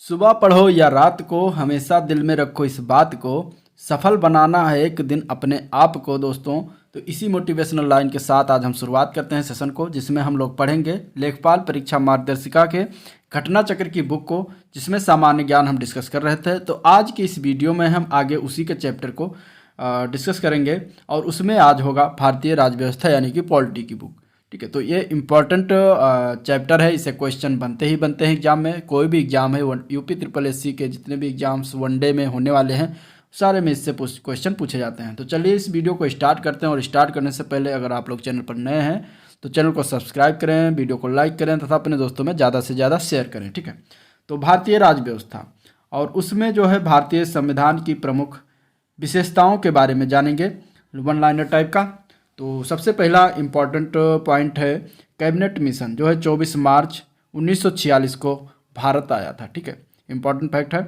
सुबह पढ़ो या रात को हमेशा दिल में रखो इस बात को, सफल बनाना है एक दिन अपने आप को। दोस्तों, तो इसी मोटिवेशनल लाइन के साथ आज हम शुरुआत करते हैं सेशन को, जिसमें हम लोग पढ़ेंगे लेखपाल परीक्षा मार्गदर्शिका के घटना चक्र की बुक को, जिसमें सामान्य ज्ञान हम डिस्कस कर रहे थे। तो आज की इस वीडियो में हम आगे उसी के चैप्टर को डिस्कस करेंगे और उसमें आज होगा भारतीय राज्य व्यवस्था यानी कि पॉलिटी की बुक। ठीक है, तो ये इम्पॉर्टेंट चैप्टर है, इसे क्वेश्चन बनते ही बनते हैं एग्जाम में। कोई भी एग्जाम है, यूपी SSC के जितने भी एग्जाम्स वनडे में होने वाले हैं सारे में इससे क्वेश्चन पूछे जाते हैं। तो चलिए इस वीडियो को स्टार्ट करते हैं, और स्टार्ट करने से पहले अगर आप लोग चैनल पर नए हैं तो चैनल को सब्सक्राइब करें, वीडियो को लाइक करें तथा अपने दोस्तों में ज़्यादा से ज़्यादा शेयर करें। ठीक है, तो भारतीय राज्य व्यवस्था और उसमें जो है भारतीय संविधान की प्रमुख विशेषताओं के बारे में जानेंगे, वन लाइनर टाइप का। तो सबसे पहला इम्पॉर्टेंट पॉइंट है कैबिनेट मिशन, जो है 24 मार्च 1946 को भारत आया था। ठीक है, इम्पॉर्टेंट फैक्ट है।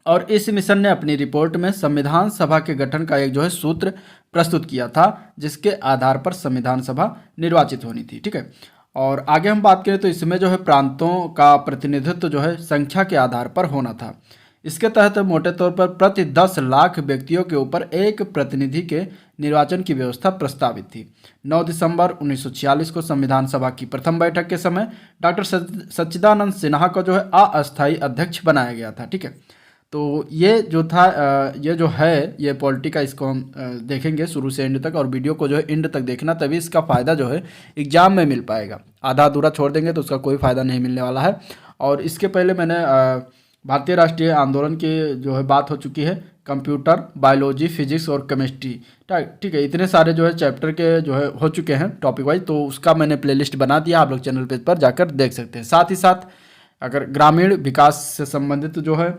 और इस मिशन ने अपनी रिपोर्ट में संविधान सभा के गठन का एक जो है सूत्र प्रस्तुत किया था, जिसके आधार पर संविधान सभा निर्वाचित होनी थी। ठीक है, और आगे हम बात करें तो इसमें जो है प्रांतों का प्रतिनिधित्व जो है संख्या के आधार पर होना था। इसके तहत मोटे तौर पर प्रति 10 लाख व्यक्तियों के ऊपर एक प्रतिनिधि के निर्वाचन की व्यवस्था प्रस्तावित थी। 9 दिसंबर 1946 को संविधान सभा की प्रथम बैठक के समय डॉक्टर सच्चिदानंद सिन्हा को जो है अस्थायी अध्यक्ष बनाया गया था। ठीक है, तो ये जो था ये जो है ये पॉलिटी का, इसको हम देखेंगे शुरू से एंड तक, और वीडियो को जो है एंड तक देखना, तभी इसका फ़ायदा जो है एग्जाम में मिल पाएगा। आधा अधूरा छोड़ देंगे तो उसका कोई फ़ायदा नहीं मिलने वाला है। और इसके पहले मैंने भारतीय राष्ट्रीय आंदोलन की जो है बात हो चुकी है, कंप्यूटर, बायोलॉजी, फिजिक्स और केमिस्ट्री। ठीक है, इतने सारे जो है चैप्टर के जो है हो चुके हैं टॉपिक वाइज, तो उसका मैंने प्लेलिस्ट बना दिया, आप लोग चैनल पेज पर जाकर देख सकते हैं। साथ ही साथ अगर ग्रामीण विकास से संबंधित जो है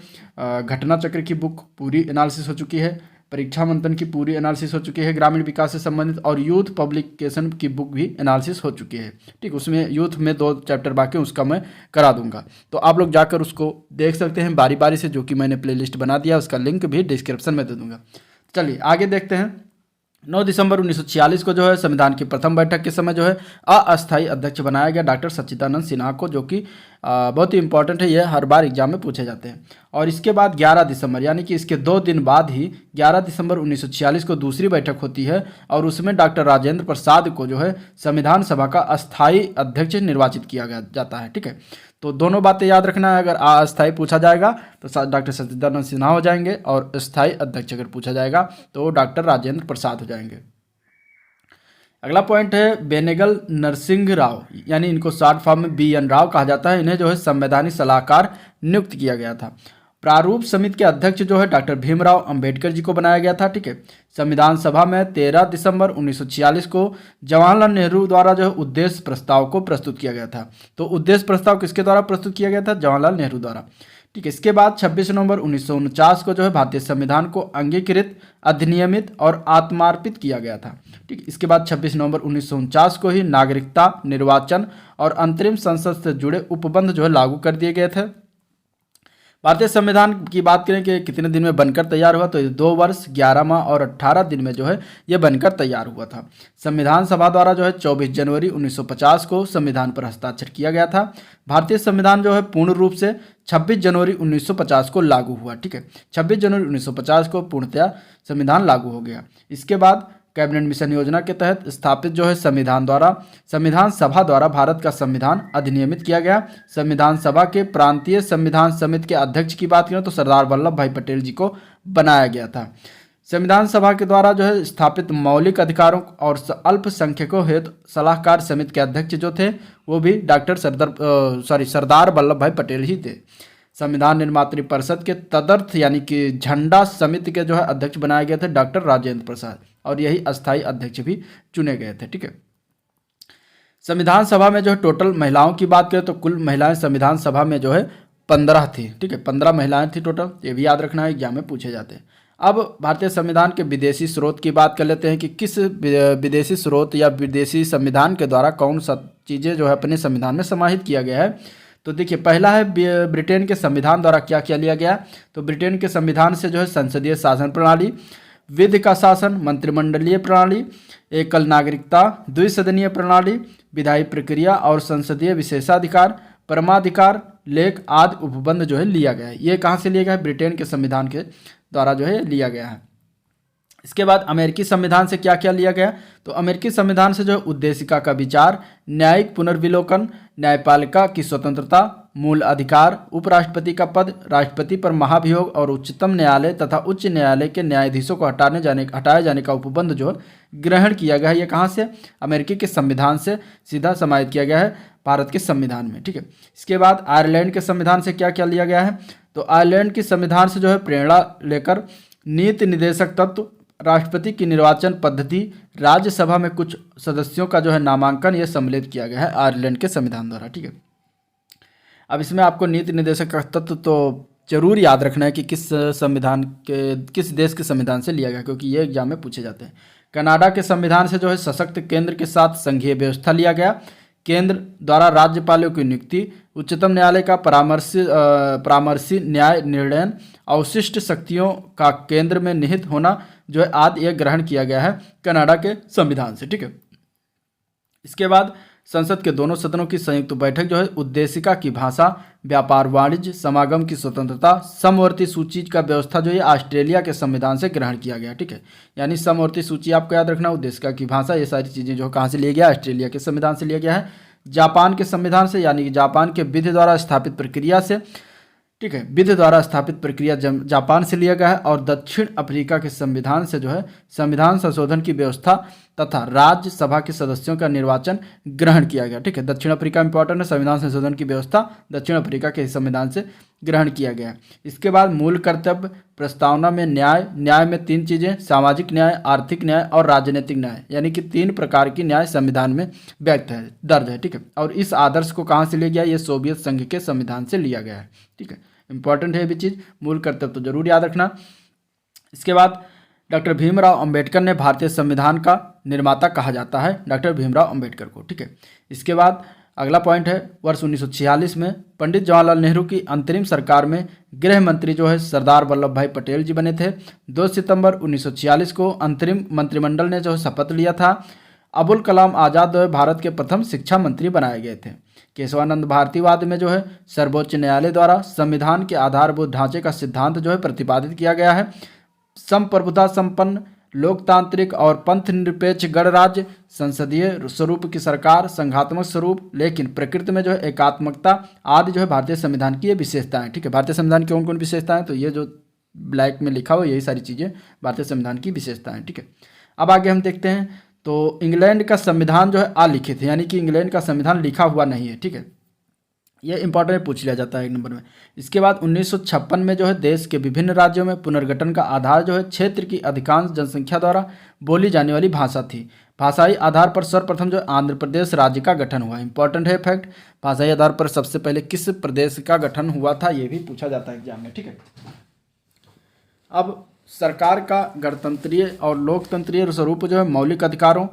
घटना चक्र की बुक पूरी एनालिसिस हो चुकी है, परीक्षा मंथन की पूरी एनालिसिस हो चुकी है ग्रामीण विकास से संबंधित, और यूथ पब्लिकेशन की बुक भी एनालिसिस हो चुकी है। ठीक, उसमें यूथ में 2 चैप्टर बाकी, उसका मैं करा दूंगा, तो आप लोग जाकर उसको देख सकते हैं बारी बारी से, जो कि मैंने प्लेलिस्ट बना दिया, उसका लिंक भी डिस्क्रिप्शन में दे दूंगा। चलिए आगे देखते हैं। 9 दिसंबर 1946 को जो है संविधान की प्रथम बैठक के समय जो है अस्थायी अध्यक्ष बनाया गया डॉक्टर सच्चिदानंद सिन्हा को, जो कि बहुत ही इंपॉर्टेंट है, ये हर बार एग्जाम में पूछे जाते हैं। और इसके बाद 11 दिसंबर यानी कि इसके 2 दिन बाद ही 11 दिसंबर 1946 को दूसरी बैठक होती है, और उसमें डॉक्टर राजेंद्र प्रसाद को जो है संविधान सभा का अस्थायी अध्यक्ष निर्वाचित किया जाता है। ठीक है, तो दोनों बातें याद रखना है। अगर अस्थायी पूछा जाएगा तो डॉक्टर सच्चिदानंद सिन्हा हो जाएंगे, और स्थायी अध्यक्ष अगर पूछा जाएगा तो डॉक्टर राजेंद्र प्रसाद हो जाएंगे। अगला पॉइंट है बेनेगल नरसिंह राव, यानी इनको शॉर्ट फॉर्म में BN राव कहा जाता है। इन्हें जो है संवैधानिक सलाहकार नियुक्त किया गया था। प्रारूप समिति के अध्यक्ष जो है डॉक्टर भीमराव अंबेडकर जी को बनाया गया था। ठीक है, संविधान सभा में 13 दिसंबर 1946 को जवाहरलाल नेहरू द्वारा जो है उद्देश्य प्रस्ताव को प्रस्तुत किया गया था। तो उद्देश्य प्रस्ताव किसके द्वारा प्रस्तुत किया गया था? जवाहरलाल नेहरू द्वारा। ठीक है, इसके बाद 26 नवंबर 1949 को जो है भारतीय संविधान को अंगीकृत, अधिनियमित और आत्मार्पित किया गया था। ठीक, इसके बाद 26 नवंबर 1949 को ही नागरिकता, निर्वाचन और अंतरिम संसद से जुड़े उपबंध जो है लागू कर दिए गए थे। भारतीय संविधान की बात करें कि कितने दिन में बनकर तैयार हुआ, तो 2 वर्ष 11 माह और 18 दिन में जो है ये बनकर तैयार हुआ था। संविधान सभा द्वारा जो है 24 जनवरी 1950 को संविधान पर हस्ताक्षर किया गया था। भारतीय संविधान जो है पूर्ण रूप से 26 जनवरी 1950 को लागू हुआ। ठीक है, 26 जनवरी 1950 को पूर्णतया संविधान लागू हो गया। इसके बाद कैबिनेट मिशन योजना के तहत स्थापित जो है संविधान सभा द्वारा भारत का संविधान अधिनियमित किया गया। संविधान सभा के प्रांतीय संविधान समिति के अध्यक्ष की बात करें तो सरदार वल्लभ भाई पटेल जी को बनाया गया था। संविधान सभा के द्वारा जो है स्थापित मौलिक अधिकारों और अल्पसंख्यकों हेतु सलाहकार समिति के अध्यक्ष जो थे वो भी सरदार वल्लभ भाई पटेल ही थे। संविधान निर्मात्री परिषद के तदर्थ यानी कि झंडा समिति के जो है अध्यक्ष बनाए गए थे डॉक्टर राजेंद्र प्रसाद, और यही अस्थायी अध्यक्ष भी चुने गए थे। ठीक है, संविधान सभा में जो है टोटल महिलाओं की बात करें तो कुल महिलाएं संविधान सभा में जो है 15 थी। ठीक है, 15 महिलाएं थी टोटल, ये भी याद रखना है, एग्जाम में पूछे जाते हैं। अब भारतीय संविधान के विदेशी स्रोत की बात कर लेते हैं कि किस विदेशी स्रोत या विदेशी संविधान के द्वारा कौन सा चीज़ें जो है अपने संविधान में समाहित किया गया है। तो देखिए, पहला है ब्रिटेन के संविधान द्वारा क्या क्या लिया गया। तो ब्रिटेन के संविधान से जो है संसदीय शासन प्रणाली, विधि का शासन, मंत्रिमंडलीय प्रणाली, एकल नागरिकता, द्विसदनीय प्रणाली, विधायी प्रक्रिया और संसदीय विशेषाधिकार, परमाधिकार, लेख आदि उपबंध जो है लिया गया है। ये कहाँ से लिया गया है? ब्रिटेन के संविधान के द्वारा जो है लिया गया है। इसके बाद अमेरिकी संविधान से क्या क्या लिया गया? तो अमेरिकी संविधान से जो है उद्देशिका का विचार, न्यायिक पुनर्विलोकन, न्यायपालिका की स्वतंत्रता, मूल अधिकार, उपराष्ट्रपति का पद, राष्ट्रपति पर महाभियोग और उच्चतम न्यायालय तथा उच्च न्यायालय के न्यायाधीशों को हटाए जाने का उपबंध जो ग्रहण किया गया है। ये कहाँ से? अमेरिकी के संविधान से सीधा समाहित किया गया है भारत के संविधान में, ठीक है। इसके बाद आयरलैंड के संविधान से क्या क्या लिया गया है? तो आयरलैंड के संविधान से जो है प्रेरणा लेकर नीति निर्देशक तत्व, राष्ट्रपति की निर्वाचन पद्धति, राज्यसभा में कुछ सदस्यों का जो है नामांकन, यह सम्मिलित किया गया है आयरलैंड के संविधान द्वारा, ठीक है। अब इसमें आपको नीति निर्देशक का तत्व तो जरूर याद रखना है कि किस देश के संविधान से लिया गया, क्योंकि ये एग्जाम में पूछे जाते हैं। कनाडा के संविधान से जो है सशक्त केंद्र के साथ संघीय व्यवस्था लिया गया, केंद्र द्वारा राज्यपालों की नियुक्ति, उच्चतम न्यायालय का परामर्शी न्याय निर्णय, अवशिष्ट शक्तियों का केंद्र में निहित होना जो है आदि यह ग्रहण किया गया है कनाडा के संविधान से, ठीक है। इसके बाद संसद के दोनों सदनों की संयुक्त बैठक जो है उद्देशिका की भाषा, व्यापार वाणिज्य, समागम की स्वतंत्रता, समवर्ती सूची का व्यवस्था जो है ऑस्ट्रेलिया के संविधान से ग्रहण किया गया, ठीक है। यानी समवर्ती सूची आपको याद रखना, उद्देशिका की भाषा, ये सारी चीज़ें जो कहाँ से लिया गया? ऑस्ट्रेलिया के संविधान से लिया गया है। जापान के संविधान से, यानी कि जापान के विधि द्वारा स्थापित प्रक्रिया से, ठीक है, विधि द्वारा स्थापित प्रक्रिया जापान से लिया गया है। और दक्षिण अफ्रीका के संविधान से जो है संविधान संशोधन की व्यवस्था तथा राज्यसभा के सदस्यों का निर्वाचन ग्रहण किया गया, ठीक है। दक्षिण अफ्रीका इंपॉर्टेंट है, संविधान संशोधन की व्यवस्था दक्षिण अफ्रीका के संविधान से ग्रहण किया गया है। इसके बाद मूल कर्तव्य प्रस्तावना में न्याय में 3 चीज़ें, सामाजिक न्याय, आर्थिक न्याय और राजनीतिक न्याय, यानी कि 3 प्रकार की न्याय संविधान में व्यक्त है, दर्ज है, ठीक है। और इस आदर्श को कहाँ से लिया गया? ये सोवियत संघ के संविधान से लिया गया है, ठीक है। इंपॉर्टेंट है ये भी चीज़, मूल कर्तव्य तो जरूर याद रखना। इसके बाद डॉक्टर भीमराव अंबेडकर ने भारतीय संविधान का निर्माता कहा जाता है, डॉक्टर भीमराव अंबेडकर को, ठीक है। इसके बाद अगला पॉइंट है, वर्ष 1946 में पंडित जवाहरलाल नेहरू की अंतरिम सरकार में गृह मंत्री जो है सरदार वल्लभ भाई पटेल जी बने थे। 2 सितंबर 1946 को अंतरिम मंत्रिमंडल ने जो है शपथ लिया था। अबुल कलाम आज़ाद जो है भारत के प्रथम शिक्षा मंत्री बनाए गए थे। केशवानंद भारतीवाद में जो है सर्वोच्च न्यायालय द्वारा संविधान के आधारभूत ढांचे का सिद्धांत जो है प्रतिपादित किया गया है। संप्रभुता संपन्न, लोकतांत्रिक और पंथ निरपेक्ष गणराज्य, संसदीय स्वरूप की सरकार, संघात्मक स्वरूप लेकिन प्रकृति में जो है एकात्मकता आदि जो है भारतीय संविधान की ये विशेषताएं, ठीक है। भारतीय संविधान की कौन कौन विशेषताएं? तो ये जो ब्लैक में लिखा हुआ यही सारी चीज़ें भारतीय संविधान की विशेषताएं, ठीक है। अब आगे हम देखते हैं, तो इंग्लैंड का संविधान जो है अलिखित है, यानी कि इंग्लैंड का संविधान लिखा हुआ नहीं है, ठीक है। ये इंपॉर्टेंट पूछ लिया जाता है 1 नंबर में। इसके बाद 1956 में जो है देश के विभिन्न राज्यों में पुनर्गठन का आधार जो है क्षेत्र की अधिकांश जनसंख्या द्वारा बोली जाने वाली भाषा थी। भाषाई आधार पर सर्वप्रथम जो आंध्र प्रदेश राज्य का गठन हुआ। इंपॉर्टेंट है फैक्ट, भाषाई आधार पर सबसे पहले किस प्रदेश का गठन हुआ था, ये भी पूछा जाता है एग्जाम में, ठीक है। अब सरकार का गणतंत्रीय और लोकतंत्रीय स्वरूप जो है मौलिक अधिकारों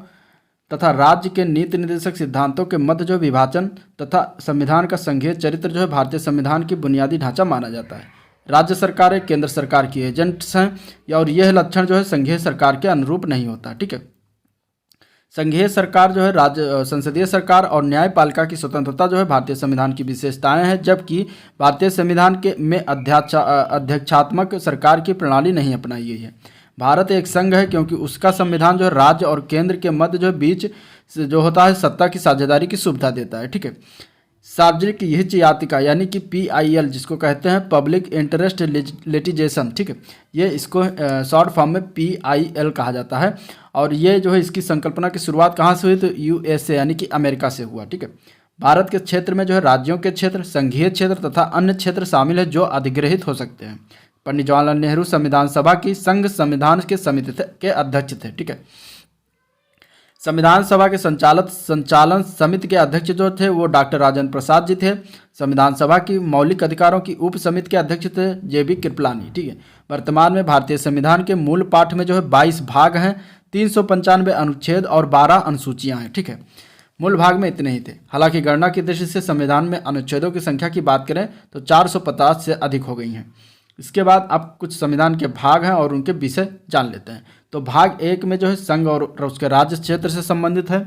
तथा राज्य के नीति निर्देशक सिद्धांतों के मध्य जो विभाजन तथा संविधान का संघीय चरित्र जो है भारतीय संविधान की बुनियादी ढांचा माना जाता है। राज्य सरकारें केंद्र सरकार की एजेंट्स हैं और यह लक्षण जो है संघीय सरकार के अनुरूप नहीं होता, ठीक है। संघीय सरकार जो है राज्य संसदीय सरकार और न्यायपालिका की स्वतंत्रता जो है भारतीय संविधान की विशेषताएं हैं, जबकि भारतीय संविधान के में अध्यक्षात्मक सरकार की प्रणाली नहीं अपनाई गई है। भारत एक संघ है क्योंकि उसका संविधान जो है राज्य और केंद्र के मध्य जो बीच जो होता है सत्ता की साझेदारी की सुविधा देता है, ठीक है। सार्वजनिक हित याचिका यानी कि PIL जिसको कहते हैं पब्लिक इंटरेस्ट लिटिगेशन, ठीक है, ये इसको शॉर्ट फॉर्म में PIL कहा जाता है। और ये जो है इसकी संकल्पना की शुरुआत कहाँ से हुई? तो USA यानी कि अमेरिका से हुआ, ठीक है। भारत के क्षेत्र में जो है राज्यों के क्षेत्र, संघीय क्षेत्र तथा अन्य क्षेत्र शामिल है जो अधिग्रहित हो सकते हैं। पंडित जवाहरलाल नेहरू संविधान सभा की संघ संविधान के समिति के अध्यक्ष थे, ठीक है। संविधान सभा के संचालन समिति के अध्यक्ष जो थे वो डॉक्टर राजेंद्र प्रसाद जी थे। संविधान सभा की मौलिक अधिकारों की उप समिति के अध्यक्ष थे JB कृपलानी, ठीक है। वर्तमान में भारतीय संविधान के मूल पाठ में जो है 22 भाग हैं, 395 अनुच्छेद और 12 अनुसूचियां हैं, ठीक है। मूल भाग में इतने ही थे। हालांकि गणना की दृष्टि से संविधान में अनुच्छेदों की संख्या की बात करें तो 450 से अधिक हो गई हैं। इसके बाद अब कुछ संविधान के भाग हैं और उनके विषय जान लेते हैं। तो भाग 1 में जो है संघ और उसके राज्य क्षेत्र से संबंधित है।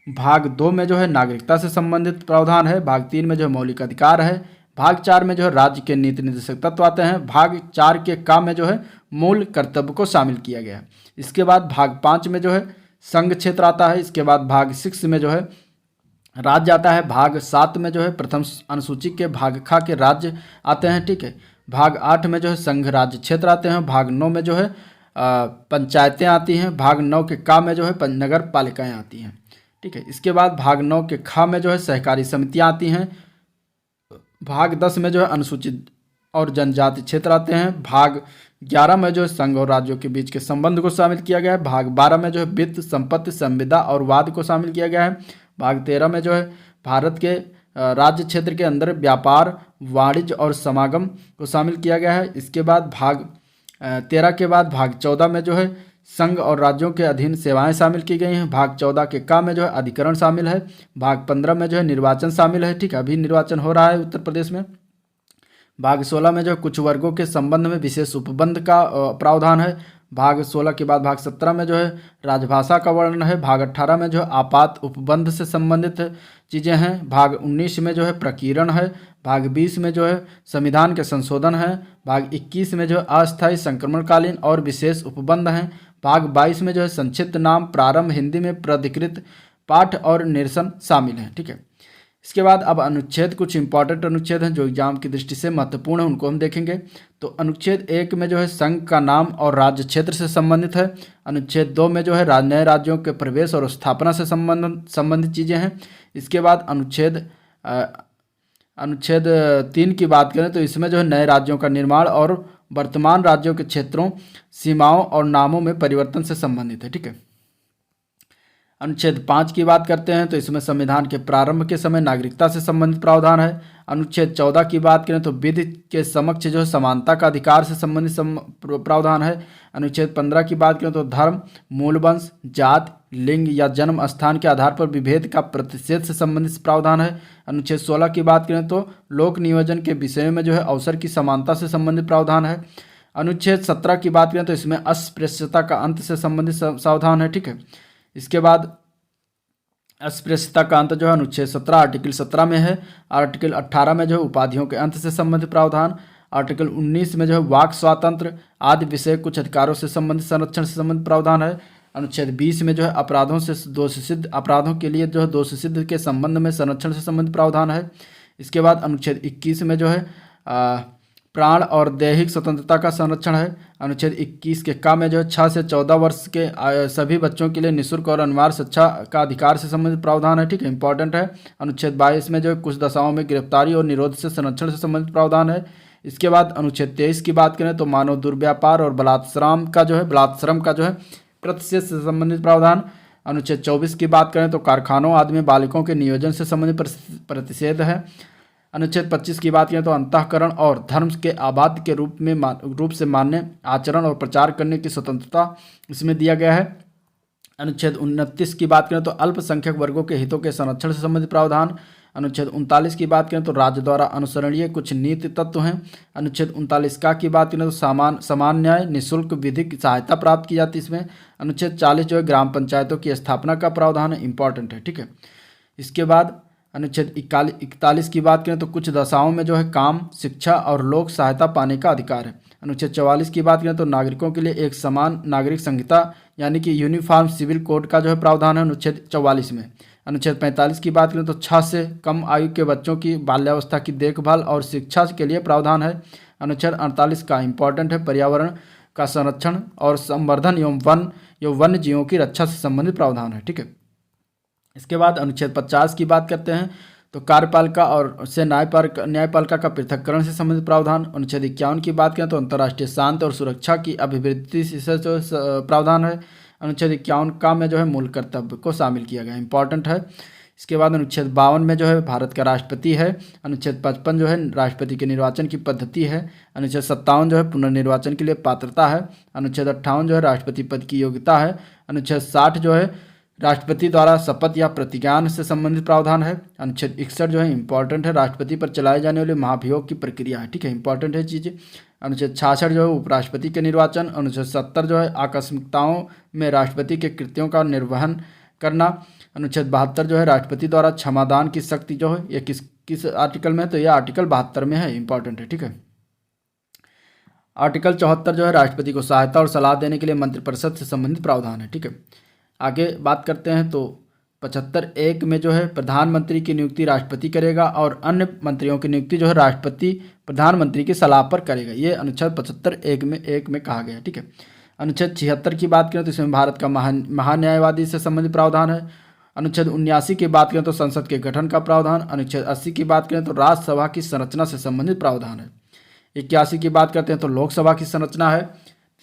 भाग 2 में जो है नागरिकता से संबंधित प्रावधान है। भाग 3 में जो है मौलिक अधिकार है। भाग 4 में जो है राज्य के नीति निर्देशक तत्व आते हैं। भाग 4 के का में जो है मूल कर्तव्य को शामिल किया गया है। इसके बाद भाग 5 में जो है संघ क्षेत्र आता है। इसके बाद भाग 6 में जो है राज्य आता है। भाग 7 में जो है प्रथम अनुसूची के भाग खा के राज्य आते हैं, ठीक है। भाग 8 में जो है संघ राज्य क्षेत्र आते हैं। भाग 9 में जो है पंचायतें आती हैं। भाग 9 के का में जो है नगर पालिकाएं आती हैं, ठीक है। इसके बाद भाग 9 के खा में जो है सहकारी समितियां आती हैं। भाग 10 में जो है अनुसूचित और जनजाति क्षेत्र आते हैं। भाग 11 में जो है संघ और राज्यों के बीच के संबंध को शामिल किया गया है। भाग 12 में जो है वित्त, संपत्ति, संविदा और वाद को शामिल किया गया है। भाग 13 में जो है भारत के राज्य क्षेत्र के अंदर व्यापार, वाणिज्य और समागम को शामिल किया गया है। इसके बाद भाग 13 के बाद भाग 14 में जो है संघ और राज्यों के अधीन सेवाएं शामिल की गई हैं। भाग 14 के का में जो है अधिकरण शामिल है। भाग 15 में जो है निर्वाचन शामिल है, ठीक है। अभी निर्वाचन हो रहा है उत्तर प्रदेश में। भाग 16 में जो है कुछ वर्गों के संबंध में विशेष उपबंध का प्रावधान है। भाग 16 के बाद भाग 17 में जो है राजभाषा का वर्णन है। भाग 18 में जो है आपात उपबंध से संबंधित चीज़ें हैं। भाग 19 में जो है प्रकीर्ण है। भाग 20 में जो है संविधान के संशोधन है। भाग 21 में जो है अस्थायी संक्रमणकालीन और विशेष उपबंध हैं। भाग 22 में जो है संक्षिप्त नाम प्रारंभ, हिंदी में प्राधिकृत पाठ और निरसन शामिल हैं, ठीक है। इसके बाद अब अनुच्छेद, कुछ इंपॉर्टेंट अनुच्छेद हैं जो एग्जाम की दृष्टि से महत्वपूर्ण है, उनको हम देखेंगे। तो अनुच्छेद 1 में जो है संघ का नाम और राज्य क्षेत्र से संबंधित है। अनुच्छेद 2 में जो है नए राज्यों के प्रवेश और स्थापना से संबंधित चीज़ें हैं। इसके बाद अनुच्छेद 3 की बात करें तो इसमें जो है नए राज्यों का निर्माण और वर्तमान राज्यों के क्षेत्रों, सीमाओं और नामों में परिवर्तन से संबंधित है, ठीक है। अनुच्छेद 5 की बात करते हैं तो इसमें संविधान के प्रारंभ के समय नागरिकता से संबंधित प्रावधान है। अनुच्छेद 14 की बात करें तो विधि के समक्ष जो है समानता का अधिकार से संबंधित प्रावधान है। अनुच्छेद 15 की बात करें तो धर्म, मूल वंश, जात, लिंग या जन्म स्थान के आधार पर विभेद का प्रतिषेध से संबंधित प्रावधान है। अनुच्छेद 16 की बात करें तो लोक नियोजन के विषय में जो है अवसर की समानता से संबंधित प्रावधान है। अनुच्छेद 17 की बात करें तो इसमें अस्पृश्यता का अंत से संबंधित प्रावधान है, ठीक है। इसके बाद अस्पृश्यता का अंत जो है अनुच्छेद 17 आर्टिकल 17 में है। आर्टिकल 18 में जो है उपाधियों के अंत से संबंधित प्रावधान। आर्टिकल 19 में जो है वाक स्वातंत्र आदि विषय कुछ अधिकारों से संबंधित संरक्षण से संबंधित प्रावधान है। अनुच्छेद 20 में जो है अपराधों से दोषसिद्ध अपराधों के लिए जो है दोषसिद्ध के संबंध में संरक्षण से संबंधित प्रावधान है। इसके बाद अनुच्छेद 21 में जो है प्राण और दैहिक स्वतंत्रता का संरक्षण है। अनुच्छेद 21 के का में जो है 6 से 14 वर्ष के सभी बच्चों के लिए निःशुल्क और अनिवार्य शिक्षा का अधिकार से संबंधित प्रावधान है, ठीक है, इंपॉर्टेंट है। अनुच्छेद 22 में जो है कुछ दशाओं में गिरफ्तारी और निरोध से संरक्षण से संबंधित प्रावधान है। इसके बाद अनुच्छेद 23 की बात करें तो मानव दुर्व्यापार और बलात्श्रम का जो है प्रतिषेध से संबंधित प्रावधान। अनुच्छेद 24 की बात करें तो कारखानों आदि में बालिकों के नियोजन से संबंधित प्रतिषेध है। अनुच्छेद 25 की बात करें तो अंतःकरण और धर्म के आबाद के रूप से मान्य आचरण और प्रचार करने की स्वतंत्रता इसमें दिया गया है। अनुच्छेद 29 की बात करें तो अल्पसंख्यक वर्गों के हितों के संरक्षण से संबंधित प्रावधान। अनुच्छेद 39 की बात करें तो राज्य द्वारा अनुसरणीय कुछ नीति तत्व हैं। अनुच्छेद 39 का की बात करें तो समान न्याय, निःशुल्क विधिक सहायता प्राप्त की जाती है इसमें। अनुच्छेद 40 जो है ग्राम पंचायतों की स्थापना का प्रावधान है, इंपॉर्टेंट है, ठीक है। इसके बाद अनुच्छेद 41 की बात करें तो कुछ दशाओं में जो है काम, शिक्षा और लोक सहायता पाने का अधिकार है। अनुच्छेद 44 की बात करें तो नागरिकों के लिए एक समान नागरिक संहिता यानी कि यूनिफॉर्म सिविल कोड का जो है प्रावधान है अनुच्छेद 44 में। अनुच्छेद 45 की बात करें तो 6 से कम आयु के बच्चों की बाल्यावस्था की देखभाल और शिक्षा के लिए प्रावधान है। अनुच्छेद 48 का इंपॉर्टेंट है, पर्यावरण का संरक्षण और संवर्धन एवं वन्य जीवों की रक्षा से संबंधित प्रावधान है, ठीक है। इसके बाद अनुच्छेद 50 की बात करते हैं तो कार्यपालिका और से न्यायपालिका का पृथक्करण से संबंधित प्रावधान। अनुच्छेद 51 की बात करें तो अंतर्राष्ट्रीय शांति और सुरक्षा की अभिवृद्धि से जो प्रावधान है। अनुच्छेद 51 का में जो है मूल कर्तव्य को शामिल किया गया, इंपॉर्टेंट है। इसके बाद अनुच्छेद 52 में जो है भारत का राष्ट्रपति है। अनुच्छेद 55 जो है राष्ट्रपति के निर्वाचन की पद्धति है। अनुच्छेद 57 जो है पुनर्निर्वाचन के लिए पात्रता है। अनुच्छेद 58 जो है राष्ट्रपति पद की योग्यता है। अनुच्छेद 60 जो है राष्ट्रपति द्वारा शपथ या प्रतिज्ञान से संबंधित प्रावधान है। अनुच्छेद 61 जो है इंपॉर्टेंट है, राष्ट्रपति पर चलाए जाने वाले महाभियोग की प्रक्रिया है, ठीक है, इंपॉर्टेंट है चीज़ें। अनुच्छेद 66 जो है उपराष्ट्रपति के निर्वाचन। अनुच्छेद 70 जो है आकस्मिकताओं में राष्ट्रपति के कृत्यों का निर्वहन करना। अनुच्छेद 72 जो है राष्ट्रपति द्वारा क्षमादान की शक्ति जो है ये किस किस आर्टिकल में है, तो यह आर्टिकल 72 में है, इंपॉर्टेंट है, ठीक है। आर्टिकल 74 जो है राष्ट्रपति को सहायता और सलाह देने के लिए मंत्रिपरिषद से संबंधित प्रावधान है, ठीक है। आगे बात करते हैं तो 75(1) में जो है प्रधानमंत्री की नियुक्ति राष्ट्रपति करेगा और अन्य मंत्रियों की नियुक्ति जो है राष्ट्रपति प्रधानमंत्री की सलाह पर करेगा। ये अनुच्छेद 75(1) में कहा गया है, ठीक है। अनुच्छेद 76 की बात करें तो इसमें भारत का महान्यायवादी से संबंधित प्रावधान है। अनुच्छेद 79 की बात करें तो संसद के गठन का प्रावधान। अनुच्छेद 80 की बात करें तो राज्यसभा की संरचना से संबंधित प्रावधान है। 81 की बात करते हैं तो लोकसभा की संरचना है।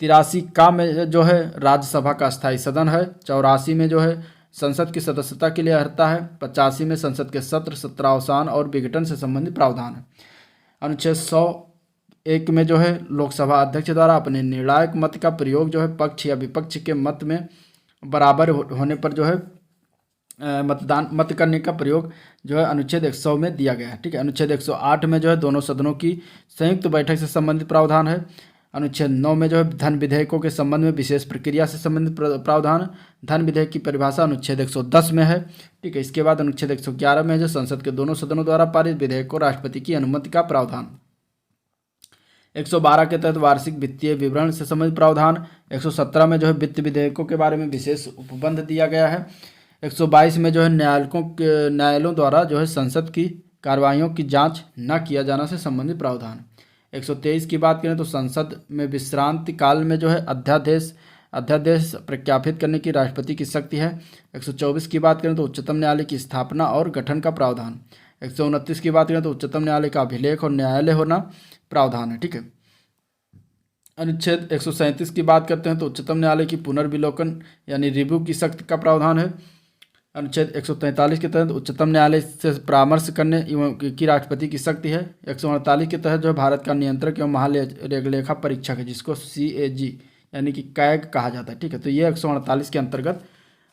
83 का में जो है राज्यसभा का स्थायी सदन है। 84 में जो है संसद की सदस्यता के लिए अर्हता है। 85 में संसद के सत्र, सत्रावसान और विघटन से संबंधित प्रावधान है। अनुच्छेद 101 में जो है लोकसभा अध्यक्ष द्वारा अपने निर्णायक मत का प्रयोग जो है पक्ष या विपक्ष के मत में बराबर होने पर जो है मत करने का प्रयोग जो है अनुच्छेद 100 में दिया गया है, ठीक है। अनुच्छेद 108 में जो है दोनों सदनों की संयुक्त बैठक से संबंधित प्रावधान है। अनुच्छेद 9 में जो है धन विधेयकों के संबंध में विशेष प्रक्रिया से संबंधित प्रावधान। धन विधेयक की परिभाषा अनुच्छेद 110 में है, ठीक है। इसके बाद अनुच्छेद 111 में जो संसद के दोनों सदनों द्वारा पारित विधेयक को राष्ट्रपति की अनुमति का प्रावधान। 112 के तहत वार्षिक वित्तीय विवरण से संबंधित प्रावधान। 117 में जो है वित्त विधेयकों के बारे में विशेष उपबंध दिया गया है। 122 में जो है न्यायालयों द्वारा जो है संसद की कार्रवाइयों की जांच न किया जाना से संबंधित प्रावधान। 123 की बात करें तो संसद में विश्रांति काल में जो है अध्यादेश प्रख्यापित करने की राष्ट्रपति की शक्ति है। 124 की बात करें तो उच्चतम न्यायालय की स्थापना और गठन का प्रावधान। 129 की बात करें तो उच्चतम न्यायालय का अभिलेख और न्यायालय होना प्रावधान है, ठीक है। अनुच्छेद 137 की बात करते हैं तो उच्चतम न्यायालय की पुनर्विलोकन यानी रिव्यू की शक्ति का प्रावधान है। अनुच्छेद 143 के तहत उच्चतम न्यायालय से परामर्श करने की राष्ट्रपति की शक्ति है। 148 के तहत जो है भारत का नियंत्रक एवं महालेखा परीक्षक है जिसको CAG यानी कि कैग कहा जाता है, ठीक है। तो ये 148 के अंतर्गत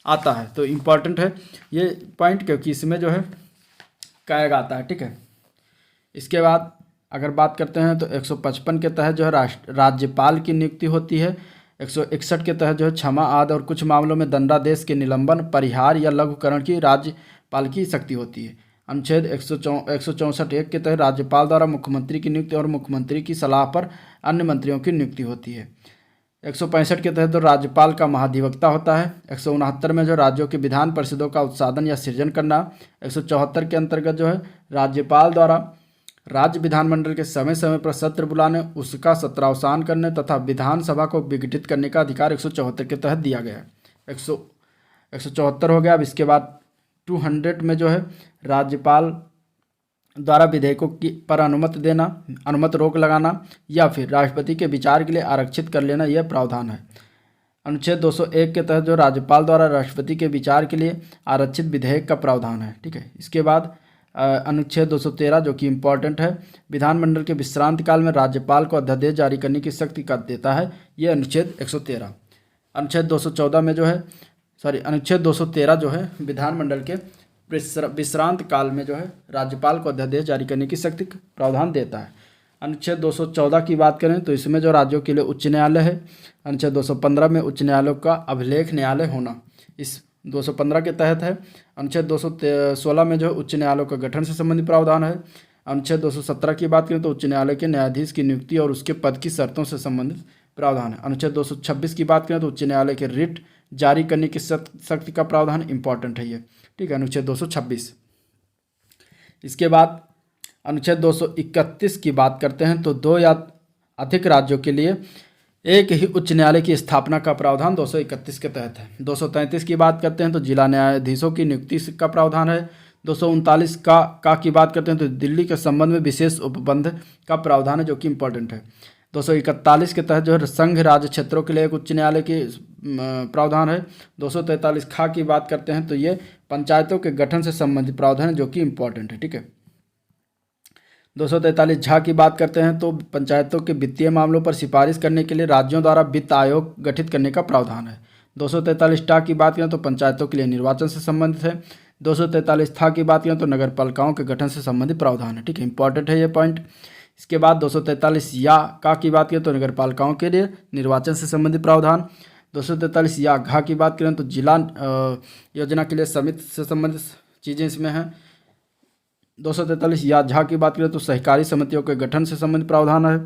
आता है, तो इम्पॉर्टेंट है ये पॉइंट क्योंकि इसमें जो है कैग आता है, ठीक है। इसके बाद अगर बात करते हैं तो 155 के तहत जो है राज्यपाल की नियुक्ति होती है। 161 के तहत जो है क्षमा आदि और कुछ मामलों में दंडादेश के निलंबन, परिहार या लघुकरण की राज्यपाल की शक्ति होती है। अनुच्छेद 164(1) के तहत राज्यपाल द्वारा मुख्यमंत्री की नियुक्ति और मुख्यमंत्री की सलाह पर अन्य मंत्रियों की नियुक्ति होती है। 165 के तहत जो राज्यपाल का महाधिवक्ता होता है। 169 में जो राज्यों के विधान परिषदों का उत्साधन या सृजन करना। 174 के अंतर्गत जो है राज्यपाल द्वारा राज्य विधानमंडल के समय समय पर सत्र बुलाने, उसका सत्रावसान करने तथा विधानसभा को विघटित करने का अधिकार 174 के तहत दिया गया है। 174 हो गया। अब इसके बाद 200 में जो है राज्यपाल द्वारा विधेयकों की पर अनुमत रोक लगाना या फिर राष्ट्रपति के विचार के लिए आरक्षित कर लेना, यह प्रावधान है। अनुच्छेद 201 के तहत जो राज्यपाल द्वारा राष्ट्रपति के विचार के लिए आरक्षित विधेयक का प्रावधान है, ठीक है। इसके बाद अनुच्छेद 213 जो कि इम्पॉर्टेंट है, विधानमंडल के विश्रांति काल में राज्यपाल को अध्यादेश जारी करने की शक्ति कर देता है, ये अनुच्छेद 113। अनुच्छेद 214 में जो है अनुच्छेद 213 जो है विधानमंडल के विश्रांत काल में जो है राज्यपाल को अध्यादेश जारी करने की शक्ति प्रावधान देता है। अनुच्छेद 214 की बात करें तो इसमें जो राज्यों के लिए उच्च न्यायालय है। अनुच्छेद 215 में उच्च न्यायालयों का अभिलेख न्यायालय होना इस 215 के तहत है। अनुच्छेद 216 में जो है उच्च न्यायालयों का गठन से संबंधित प्रावधान है। अनुच्छेद 217 की बात करें तो उच्च न्यायालय के न्यायाधीश की नियुक्ति और उसके पद की शर्तों से संबंधित प्रावधान है। अनुच्छेद 226 की बात करें तो उच्च न्यायालय के रिट जारी करने की शक्ति का प्रावधान इंपॉर्टेंट है ये, ठीक है। अनुच्छेद 226। इसके बाद अनुच्छेद 231 की बात करते हैं तो 2 या अधिक राज्यों के लिए एक ही उच्च न्यायालय की स्थापना का प्रावधान 231 के तहत है। 233 की बात करते हैं तो जिला न्यायाधीशों की नियुक्ति का प्रावधान है। 239 का की बात करते हैं तो दिल्ली के संबंध में विशेष उपबंध का प्रावधान है जो कि इम्पोर्टेंट है। 241 के तहत जो है संघ राज्य क्षेत्रों के लिए एक उच्च न्यायालय के प्रावधान है। 243 की बात करते हैं तो ये पंचायतों के गठन से संबंधित प्रावधान है जो कि इम्पोर्टेंट है, ठीक है। 243 की बात करते हैं तो पंचायतों के वित्तीय मामलों पर सिफारिश करने के लिए राज्यों द्वारा वित्त आयोग गठित करने का प्रावधान है। 243 की बात करें तो पंचायतों के लिए निर्वाचन से संबंधित है। 243 की बात करें तो नगर पालिकाओं के गठन से संबंधित प्रावधान है, ठीक है। इंपॉर्टेंट है ये पॉइंट। इसके बाद 243 की बात करें तो नगर पालिकाओं के लिए निर्वाचन से संबंधित प्रावधान। 243 या घा की बात करें तो जिला योजना के लिए समिति से संबंधित चीज़ें इसमें हैं। 243 या झा की बात करें तो सहकारी समितियों के गठन से संबंधित प्रावधान है।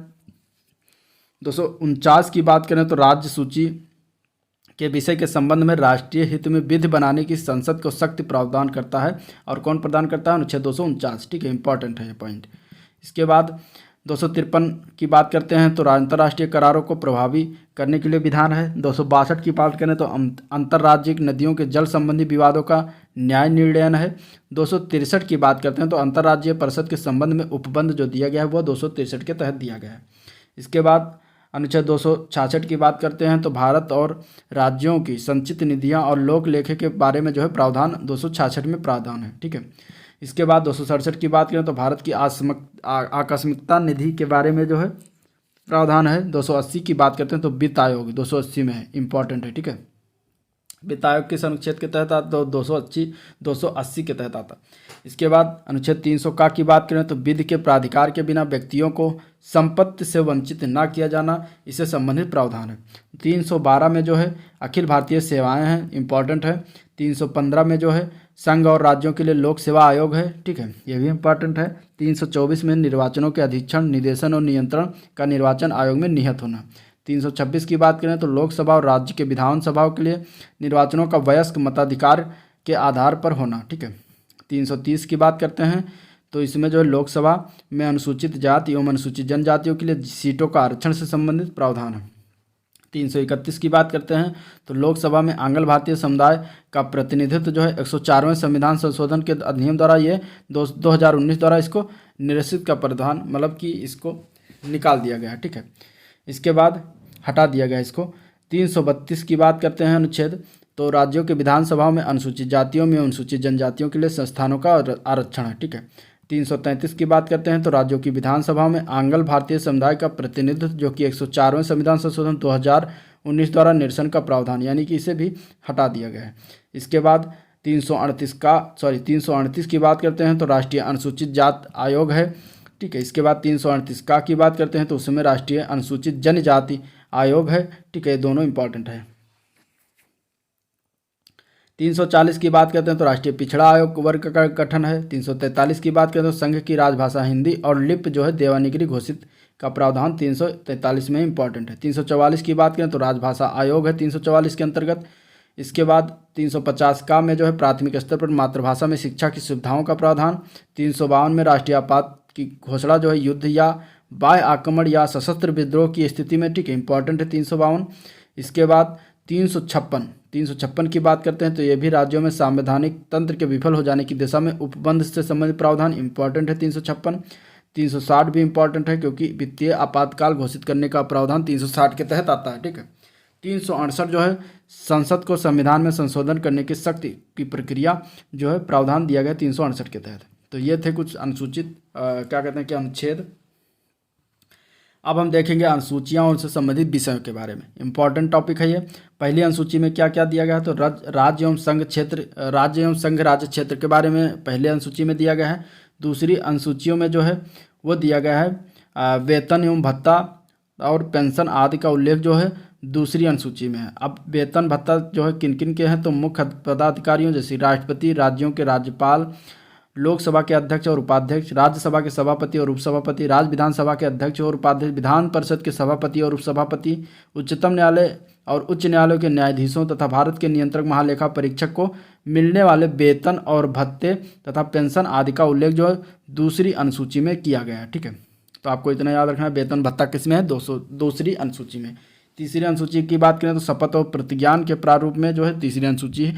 249 की बात करें तो राज्य सूची के विषय के संबंध में राष्ट्रीय हित में विधि बनाने की संसद को सख्त प्रावधान करता है। और कौन प्रदान करता है? अनुच्छेद 249। ठीक है, इंपॉर्टेंट है ये पॉइंट। इसके बाद 253 की बात करते हैं तो अंतर्राष्ट्रीय करारों को प्रभावी करने के लिए विधान है। 262 की बात करें तो अंतर्राज्यिक नदियों के जल संबंधी विवादों का न्याय निर्णयन है। 263 की बात करते हैं तो अंतर्राज्यीय परिषद के संबंध में उपबंध जो दिया गया है वह 263 के तहत दिया गया है। इसके बाद अनुच्छेद 266 की बात करते हैं तो भारत और राज्यों की संचित निधियां और लोक लेखे के बारे में जो है प्रावधान 266 में प्रावधान है। ठीक है। इसके बाद 267 की बात करें तो भारत की आकस्मिकता निधि के बारे में जो है प्रावधान है। 280 की बात करते हैं तो वित्त आयोग 280 में है, इंपॉर्टेंट है। ठीक है, वित्त आयोग के अनुच्छेद के तहत आता तो 280 के तहत आता। इसके बाद अनुच्छेद 300 का की बात करें तो विधि के प्राधिकार के बिना व्यक्तियों को संपत्ति से वंचित न किया जाना, इससे संबंधित प्रावधान है। 312 में जो है अखिल भारतीय सेवाएं हैं, इंपॉर्टेंट है। 315 में जो है संघ और राज्यों के लिए लोक सेवा आयोग है। ठीक है, ये भी इंपॉर्टेंट है। 324 में निर्वाचनों के अधीक्षण, निदेशन और नियंत्रण का निर्वाचन आयोग में निहित होना। 326 की बात करें तो लोकसभा और राज्य के विधानसभाओं के लिए निर्वाचनों का वयस्क मताधिकार के आधार पर होना। ठीक है। 330 की बात करते हैं तो इसमें जो है लोकसभा में अनुसूचित जाति एवं अनुसूचित जनजातियों के लिए सीटों का आरक्षण से संबंधित प्रावधान है। 331 की बात करते हैं तो लोकसभा में आंग्ल भारतीय समुदाय का प्रतिनिधित्व जो है 104वें संविधान संशोधन के अधिनियम द्वारा ये 2019 द्वारा इसको निरसित का प्रावधान, मतलब कि इसको निकाल दिया गया है। ठीक है, इसके बाद हटा दिया गया इसको। 332 की बात करते हैं अनुच्छेद तो राज्यों के विधानसभाओं में अनुसूचित जातियों में अनुसूचित जनजातियों के लिए संस्थानों का आरक्षण है। ठीक है। 333 की बात करते हैं तो राज्यों की विधानसभाओं में आंग्ल भारतीय समुदाय का प्रतिनिधित्व जो कि 104वें संविधान संशोधन 2019 द्वारा निरसन का प्रावधान, यानी कि इसे भी हटा दिया गया है। इसके बाद 338 की बात करते हैं तो राष्ट्रीय अनुसूचित जात आयोग है। ठीक है। इसके बाद 338 का की बात करते हैं तो उसमें राष्ट्रीय अनुसूचित जनजाति आयोग है। ठीक है, दोनों इंपॉर्टेंट है। 340 की बात करते हैं तो राष्ट्रीय पिछड़ा आयोग वर्ग का गठन है। 343 की बात करते हैं तो संघ की राजभाषा हिंदी और लिपि जो है देवनागरी घोषित का प्रावधान 343 में इंपॉर्टेंट है। 344 की बात करें तो राजभाषा आयोग है 344 के अंतर्गत। इसके बाद 350 का में जो है प्राथमिक स्तर पर मातृभाषा में शिक्षा की सुविधाओं का प्रावधान। 352 में राष्ट्रीय आपात की घोषणा जो है युद्ध या बाह्य आक्रमण या सशस्त्र विद्रोह की स्थिति में। ठीक है, इंपॉर्टेंट है 352। इसके बाद 356 की बात करते हैं तो ये भी राज्यों में संवैधानिक तंत्र के विफल हो जाने की दिशा में उपबंध से संबंधित प्रावधान, इंपॉर्टेंट है 356। 360 भी इंपॉर्टेंट है क्योंकि वित्तीय आपातकाल घोषित करने का प्रावधान 360 के तहत आता है। ठीक है। 368 जो है संसद को संविधान में संशोधन करने की सख्त की प्रक्रिया जो है प्रावधान दिया गया 368 के तहत। तो ये थे कुछ अनुसूचित क्या कहते हैं कि अनुच्छेद। अब हम देखेंगे अनुसूचियां और उनसे संबंधित विषयों के बारे में। इंपॉर्टेंट टॉपिक है ये। पहली अनुसूची में क्या क्या दिया गया है तो राज्य एवं संघ राज्य क्षेत्र के बारे में पहले अनुसूची में दिया गया है। दूसरी अनुसूचियों में जो है वो दिया गया है वेतन एवं भत्ता और पेंशन आदि का उल्लेख जो है दूसरी अनुसूची में है। अब वेतन भत्ता जो है किन किन के हैं तो मुख्य पदाधिकारियों जैसे राष्ट्रपति, राज्यों के राज्यपाल, लोकसभा के अध्यक्ष और उपाध्यक्ष, राज्यसभा के सभापति और उपसभापति, राज्य विधानसभा के अध्यक्ष और उपाध्यक्ष, विधान परिषद के सभापति और उपसभापति, उच्चतम न्यायालय और उच्च न्यायालयों के न्यायाधीशों तथा भारत के नियंत्रक महालेखा परीक्षक को मिलने वाले वेतन और भत्ते तथा पेंशन आदि का उल्लेख जो है दूसरी अनुसूची में किया गया है। ठीक है, तो आपको इतना याद रखना है वेतन भत्ता किस में है दूसरी अनुसूची में। तीसरी अनुसूची की बात करें तो शपथ और प्रतिज्ञान के प्रारूप में जो है तीसरी अनुसूची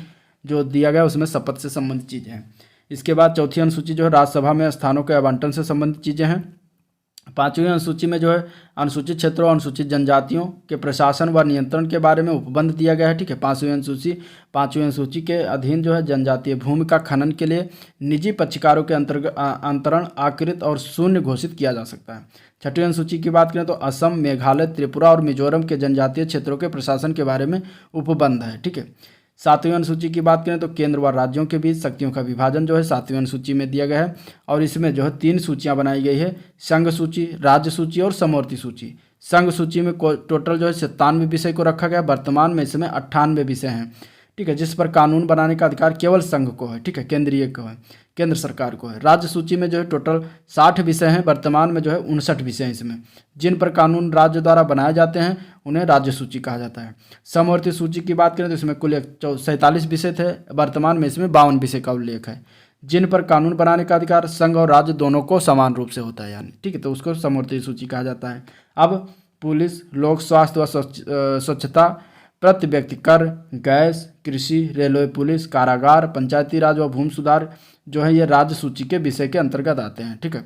जो दिया गया उसमें शपथ से संबंधित चीज़ें हैं। इसके बाद चौथी अनुसूची जो है राज्यसभा में स्थानों के आवंटन से संबंधित चीज़ें हैं। पांचवी अनुसूची में जो है अनुसूचित क्षेत्रों और अनुसूचित जनजातियों के प्रशासन व नियंत्रण के बारे में उपबंध दिया गया है। ठीक है, पांचवी अनुसूची के अधीन जो है जनजातीय भूमि का खनन के लिए निजी पक्षकारों के अंतरण आकृत और शून्य घोषित किया जा सकता है। छठी अनुसूची की बात करें तो असम, मेघालय, त्रिपुरा और मिजोरम के जनजातीय क्षेत्रों के प्रशासन के बारे में उपबंध है। ठीक है, सातवीं अनुसूची की बात करें तो केंद्र व राज्यों के बीच शक्तियों का विभाजन जो है सातवीं अनुसूची में दिया गया है और इसमें जो है 3 सूचियां बनाई गई है, संघ सूची, राज्य सूची और समवर्ती सूची। संघ सूची में टोटल जो है 97 विषय को रखा गया। वर्तमान में इसमें 98 विषय हैं, ठीक है, जिस पर कानून बनाने का अधिकार केवल संघ को है, ठीक है, केंद्रीय को है, केंद्र सरकार को है। राज्य सूची में जो है टोटल 60 विषय हैं। वर्तमान में जो है 59 विषय हैं इसमें। जिन पर कानून राज्य द्वारा बनाए जाते हैं उन्हें राज्य सूची कहा जाता है। समवर्ती सूची की बात करें तो इसमें कुल 47 विषय थे। वर्तमान में इसमें 52 विषय का उल्लेख है। जिन पर कानून बनाने का अधिकार संघ और राज्य दोनों को समान रूप से होता है, यानी ठीक है, तो उसको समवर्ती सूची कहा जाता है। अब पुलिस, लोक स्वास्थ्य व स्वच्छता, प्रति व्यक्ति कर, गैस, कृषि, रेलवे पुलिस, कारागार, पंचायती राज व भूमि सुधार जो है ये राज्य सूची के विषय के अंतर्गत आते हैं, ठीक है।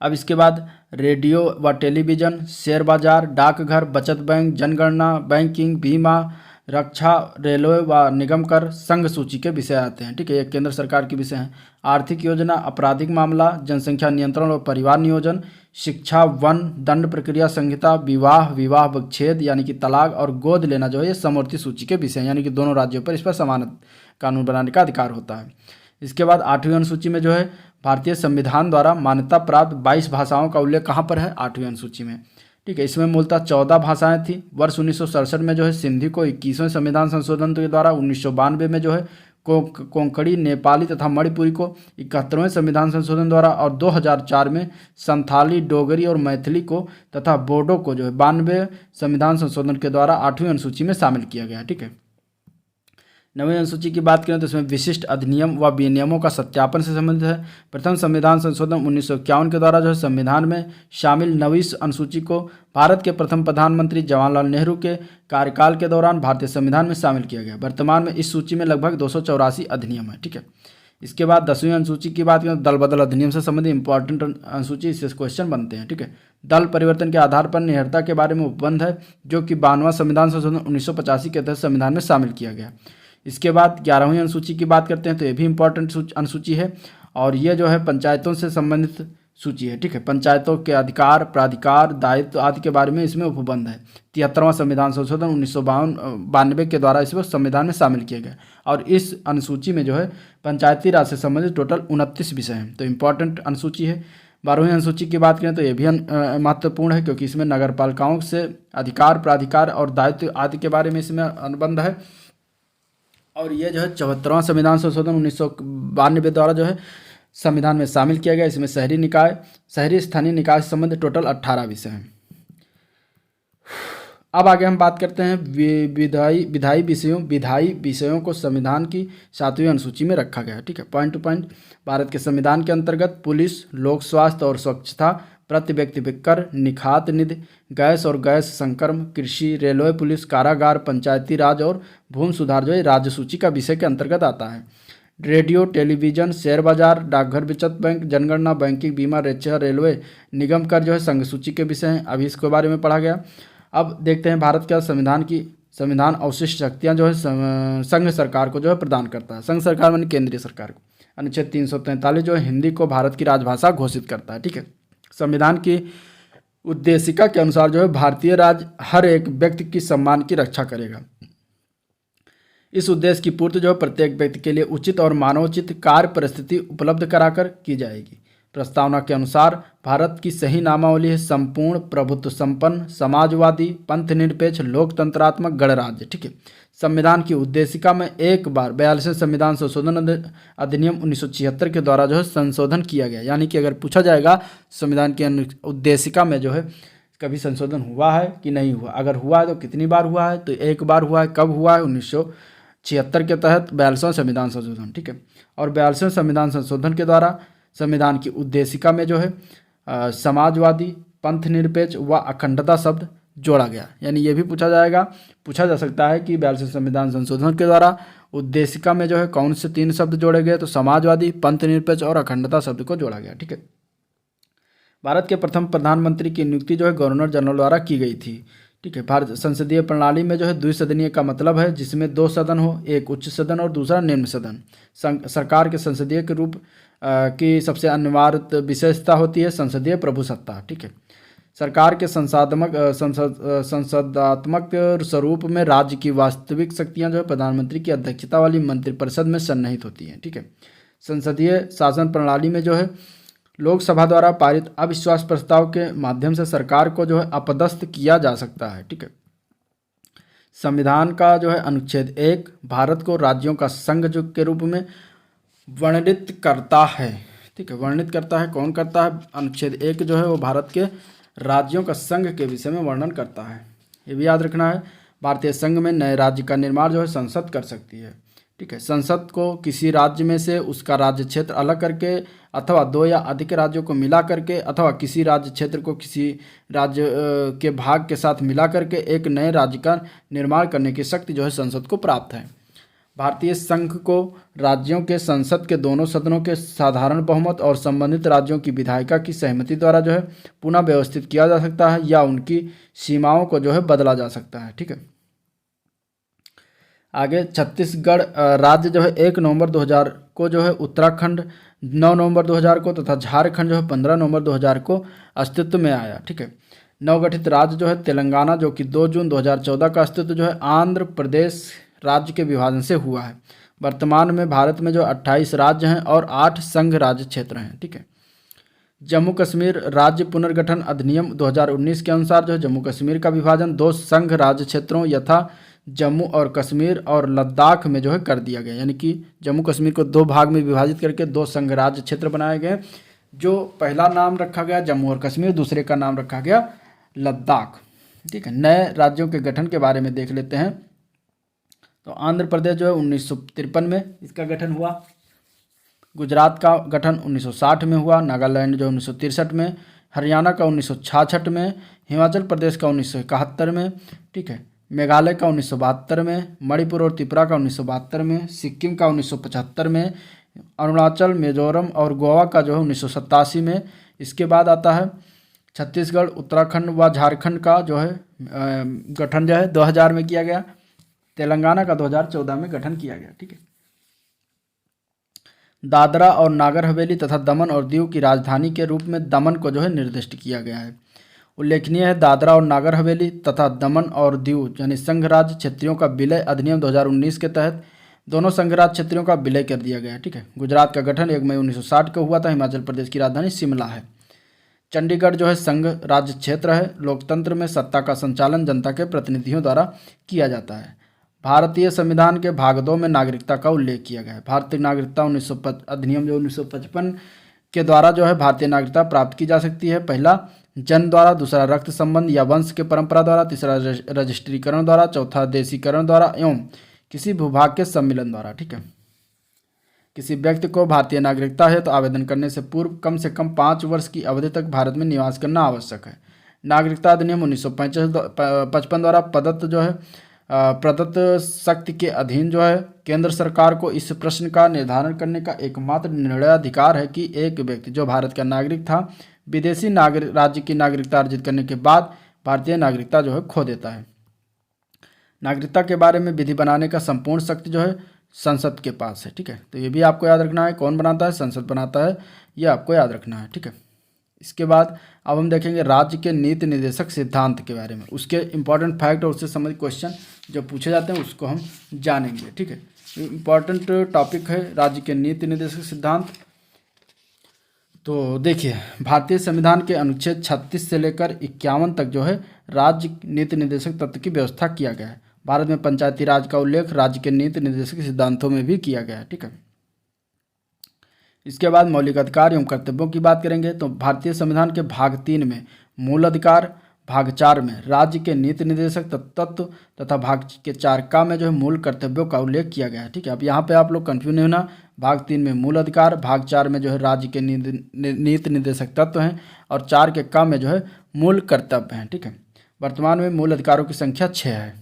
अब इसके बाद रेडियो व टेलीविज़न, शेयर बाजार, डाकघर, बचत बैंक, जनगणना, बैंकिंग, बीमा, रक्षा, रेलवे व निगम कर संघ सूची के विषय आते हैं, ठीक है, ये केंद्र सरकार के विषय हैं। आर्थिक योजना, आपराधिक मामला, जनसंख्या नियंत्रण और परिवार नियोजन, शिक्षा, वन, दंड प्रक्रिया संहिता, विवाह, विवाह विच्छेद यानी कि तलाक और गोद लेना जो है ये समवर्ती सूची के विषय हैं, यानी कि दोनों राज्यों पर इस पर समान कानून बनाने का अधिकार होता है। इसके बाद 8वीं अनुसूची में जो है भारतीय संविधान द्वारा मान्यता प्राप्त 22 भाषाओं का उल्लेख कहाँ पर है? 8वीं अनुसूची में, ठीक है। इसमें मूलतः 14 भाषाएं थी। वर्ष 1967 में जो है सिंधी को 21वें संविधान संशोधन के द्वारा, 1992 में जो है कोंकणी, नेपाली तथा मणिपुरी को 71वें संविधान संशोधन द्वारा, और 2004 में संथाली, डोगरी और मैथिली को तथा बोडो को जो है 92वें संविधान संशोधन के द्वारा 8वीं अनुसूची में शामिल किया गया, ठीक है। 9वीं अनुसूची की बात करें तो इसमें विशिष्ट अधिनियम व विनियमों का सत्यापन से संबंधित है। प्रथम संविधान संशोधन 1951 के द्वारा जो है संविधान में शामिल 9वीं अनुसूची को भारत के प्रथम प्रधानमंत्री जवाहरलाल नेहरू के कार्यकाल के दौरान भारतीय संविधान में शामिल किया गया। वर्तमान में इस सूची में लगभग 284 अधिनियम है, ठीक है। इसके बाद 10वीं अनुसूची की बात करें तो दल बदल अधिनियम से संबंधित इंपॉर्टेंट अनुसूची, इससे क्वेश्चन बनते हैं, ठीक है। दल परिवर्तन के आधार पर निहरता के बारे में उपबंध है, जो कि 92वां संविधान संशोधन 1985 के तहत संविधान में शामिल किया गया। इसके बाद 11वीं अनुसूची की बात करते हैं तो ये भी इंपॉर्टेंट अनुसूची है, और ये जो है पंचायतों से संबंधित सूची है, ठीक है। पंचायतों के अधिकार, प्राधिकार, दायित्व आदि के बारे में इसमें उपबंध है। 73वां संविधान संशोधन 1992 के द्वारा इसमें संविधान में शामिल किया गया, और इस अनुसूची में जो है पंचायती राज से संबंधित टोटल 29 विषय हैं, तो इंपॉर्टेंट अनुसूची है। 12वीं अनुसूची की बात करें तो ये भी महत्वपूर्ण है, क्योंकि इसमें नगर पालिकाओं से अधिकार, प्राधिकार और दायित्व आदि के बारे में इसमें अनुबंध है। और ये जो है 74वां संविधान संशोधन 1992 द्वारा जो है संविधान में शामिल किया गया। इसमें शहरी निकाय, शहरी स्थानीय निकाय से संबंधित टोटल 18 विषय हैं। अब आगे हम बात करते हैं विधायी विषयों को संविधान की 7वीं अनुसूची में रखा गया है, ठीक है। पॉइंट टू पॉइंट, भारत के संविधान के अंतर्गत पुलिस, लोक स्वास्थ्य और स्वच्छता, प्रति व्यक्ति कर, निखात निधि, गैस और गैस संक्रम, कृषि, रेलवे पुलिस, कारागार, पंचायती राज और भूमि सुधार जो है राज्य सूची का विषय के अंतर्गत आता है। रेडियो, टेलीविजन, शेयर बाजार, डाकघर, बचत बैंक, जनगणना, बैंकिंग, बीमा, रक्षा, रेलवे निगम कर जो है संघ सूची के विषय हैं। अभी इसके बारे में पढ़ा गया। अब देखते हैं भारत का संविधान अवशिष्ट शक्तियाँ जो है संघ सरकार को जो है प्रदान करता है। संघ सरकार मानी केंद्रीय सरकार को। अनुच्छेद 343 जो है हिंदी को भारत की राजभाषा घोषित करता है, ठीक है। संविधान की उद्देशिका के अनुसार जो है भारतीय राज्य हर एक व्यक्ति की सम्मान की रक्षा करेगा। इस उद्देश्य की पूर्ति जो है प्रत्येक व्यक्ति के लिए उचित और मानवोचित कार्य परिस्थिति उपलब्ध कराकर की जाएगी। प्रस्तावना के अनुसार भारत की सही नामावली है संपूर्ण प्रभुत्व संपन्न, समाजवादी, पंथ निरपेक्ष, लोकतंत्रात्मक गणराज्य, ठीक है। संविधान की उद्देशिका में एक बार 42वें संविधान संशोधन अधिनियम 1976 के द्वारा जो है संशोधन किया गया। यानी कि अगर पूछा जाएगा संविधान की उद्देशिका में जो है कभी संशोधन हुआ है कि नहीं हुआ, अगर हुआ है तो कितनी बार हुआ है, तो एक बार हुआ है। कब हुआ है? 1976 के तहत 42वां संविधान संशोधन, ठीक है। और 42वें संविधान संशोधन के द्वारा संविधान की उद्देशिका में जो है समाजवादी, पंथ निरपेक्ष व अखंडता शब्द जोड़ा गया। यानी ये भी पूछा जा सकता है कि 42वें संविधान संशोधन के द्वारा उद्देशिका में जो है कौन से 3 शब्द जोड़े गए, तो समाजवादी, पंथ निरपेक्ष और अखंडता शब्द को जोड़ा गया, ठीक है। भारत के प्रथम प्रधानमंत्री की नियुक्ति जो है गवर्नर जनरल द्वारा की गई थी, ठीक है। भारत संसदीय प्रणाली में जो है द्विसदनीय का मतलब है जिसमें 2 सदन हो, एक उच्च सदन और दूसरा निम्न सदन। सरकार के संसदीय के रूप की सबसे अनिवार्य विशेषता होती है संसदीय प्रभुसत्ता, ठीक है। सरकार के संसदात्मक स्वरूप में राज्य की वास्तविक शक्तियां जो है प्रधानमंत्री की अध्यक्षता वाली मंत्रिपरिषद में सन्निहित होती हैं, ठीक है। संसदीय शासन प्रणाली में जो है लोकसभा द्वारा पारित अविश्वास प्रस्ताव के माध्यम से सरकार को जो है अपदस्थ किया जा सकता है। ठीक है। संविधान का जो है अनुच्छेद 1 भारत को राज्यों का संघ जो के रूप में वर्णित करता है। ठीक है, वर्णित करता है। कौन करता है? अनुच्छेद 1 जो है वो भारत के राज्यों का संघ के विषय में वर्णन करता है। ये भी याद रखना है। भारतीय संघ में नए राज्य का निर्माण जो है संसद कर सकती है। ठीक है, संसद को किसी राज्य में से उसका राज्य क्षेत्र अलग करके अथवा 2 या अधिक राज्यों को मिला करके अथवा किसी राज्य क्षेत्र को किसी राज्य के भाग के साथ मिला करके एक नए राज्य का निर्माण करने की शक्ति जो है संसद को प्राप्त है। भारतीय संघ को राज्यों के संसद के दोनों सदनों के साधारण बहुमत और संबंधित राज्यों की विधायिका की सहमति द्वारा जो है पुनः व्यवस्थित किया जा सकता है या उनकी सीमाओं को जो है बदला जा सकता है। ठीक है। आगे छत्तीसगढ़ राज्य जो है 1 नवंबर 2000 को जो है, उत्तराखंड 9 नवंबर 2000 को तथा झारखंड जो है 15 नवंबर 2000 को अस्तित्व में आया। ठीक है। नवगठित राज्य जो है तेलंगाना जो कि 2 जून 2014 का अस्तित्व जो है आंध्र प्रदेश राज्य के विभाजन से हुआ है। वर्तमान में भारत में जो 28 राज्य हैं और 8 संघ राज्य क्षेत्र हैं। ठीक है। जम्मू कश्मीर राज्य पुनर्गठन अधिनियम 2019 के अनुसार जो है जम्मू कश्मीर का विभाजन 2 संघ राज्य क्षेत्रों यथा जम्मू और कश्मीर और लद्दाख में जो है कर दिया गया। यानी कि जम्मू कश्मीर को 2 भाग में विभाजित करके 2 संघ राज्य क्षेत्र बनाए गए। जो पहला नाम रखा गया जम्मू और कश्मीर, दूसरे का नाम रखा गया लद्दाख। ठीक है। नए राज्यों के गठन के बारे में देख लेते हैं। तो आंध्र प्रदेश जो है 1953 में इसका गठन हुआ। गुजरात का गठन 1960 में हुआ। नागालैंड जो 1963 में, हरियाणा का 1966 में, हिमाचल प्रदेश का 1971 में। ठीक है। मेघालय का 1972 में, मणिपुर और त्रिपुरा का 1972 में, सिक्किम का 1975 में, अरुणाचल, मिजोरम और गोवा का जो है 1987 में। इसके बाद आता है छत्तीसगढ़, उत्तराखंड व झारखंड का जो है गठन जो है 2000 में किया गया। तेलंगाना का 2014 में गठन किया गया। ठीक है। दादरा और नागर हवेली तथा दमन और दीव की राजधानी के रूप में दमन को जो है निर्दिष्ट किया गया है। उल्लेखनीय है दादरा और नागर हवेली तथा दमन और दीव यानी संघ राज्य क्षेत्रों का विलय अधिनियम 2019 के तहत दोनों संघ राज्य क्षेत्रों का विलय कर दिया गया है। ठीक है। गुजरात का गठन 1 मई 1960 को हुआ था। हिमाचल प्रदेश की राजधानी शिमला है। चंडीगढ़ जो है संघ राज्य क्षेत्र है। लोकतंत्र में सत्ता का संचालन जनता के प्रतिनिधियों द्वारा किया जाता है। भारतीय संविधान के भाग 2 में नागरिकता का उल्लेख किया गया है। भारतीय नागरिकता अधिनियम जो 1955 के द्वारा जो है भारतीय नागरिकता प्राप्त की जा सकती है। पहला जन्म द्वारा, दूसरा रक्त संबंध या वंश के परंपरा द्वारा, तीसरा रजिस्ट्रीकरण द्वारा, चौथा देशीकरण द्वारा एवं किसी भूभाग के सम्मिलन द्वारा। ठीक है। किसी व्यक्ति को भारतीय नागरिकता है तो आवेदन करने से पूर्व कम से कम 5 वर्ष की अवधि तक भारत में निवास करना आवश्यक है। नागरिकता अधिनियम 1955 द्वारा प्रदत्त शक्ति के अधीन जो है केंद्र सरकार को इस प्रश्न का निर्धारण करने का एकमात्र निर्णयाधिकार है कि एक व्यक्ति जो भारत का नागरिक था विदेशी राज्य की नागरिकता अर्जित करने के बाद भारतीय नागरिकता जो है खो देता है। नागरिकता के बारे में विधि बनाने का संपूर्ण शक्ति जो है संसद के पास है। ठीक है। तो ये भी आपको याद रखना है। कौन बनाता है? संसद बनाता है। ये आपको याद रखना है। ठीक है। इसके बाद अब हम देखेंगे राज्य के नीति निर्देशक सिद्धांत के बारे में। उसके इंपॉर्टेंट फैक्ट और उससे संबंधित क्वेश्चन जो पूछे जाते हैं उसको हम जानेंगे। ठीक है। इंपॉर्टेंट टॉपिक है राज्य के नीति निर्देशक सिद्धांत। तो देखिए, भारतीय संविधान के अनुच्छेद 36 से लेकर 51 तक जो है राज्य नीति निर्देशक तत्व की व्यवस्था किया गया है। भारत में पंचायती राज का उल्लेख राज्य के नीति निर्देशक सिद्धांतों में भी किया गया है। ठीक है। इसके बाद मौलिक अधिकार एवं कर्तव्यों की बात करेंगे। तो भारतीय संविधान के भाग 3 में मूल अधिकार, भाग 4 में राज्य के नीति निर्देशक तत्व तथा भाग के 4 का में जो है मूल कर्तव्यों का उल्लेख किया गया है। ठीक है। अब यहाँ पे आप लोग कंफ्यूज नहीं होना। भाग 3 में मूल अधिकार, भाग 4 में जो है राज्य के नीति निर्देशक तत्व हैं और 4 के का में जो है मूल कर्तव्य हैं। ठीक है। वर्तमान में मूल अधिकारों की संख्या 6 है।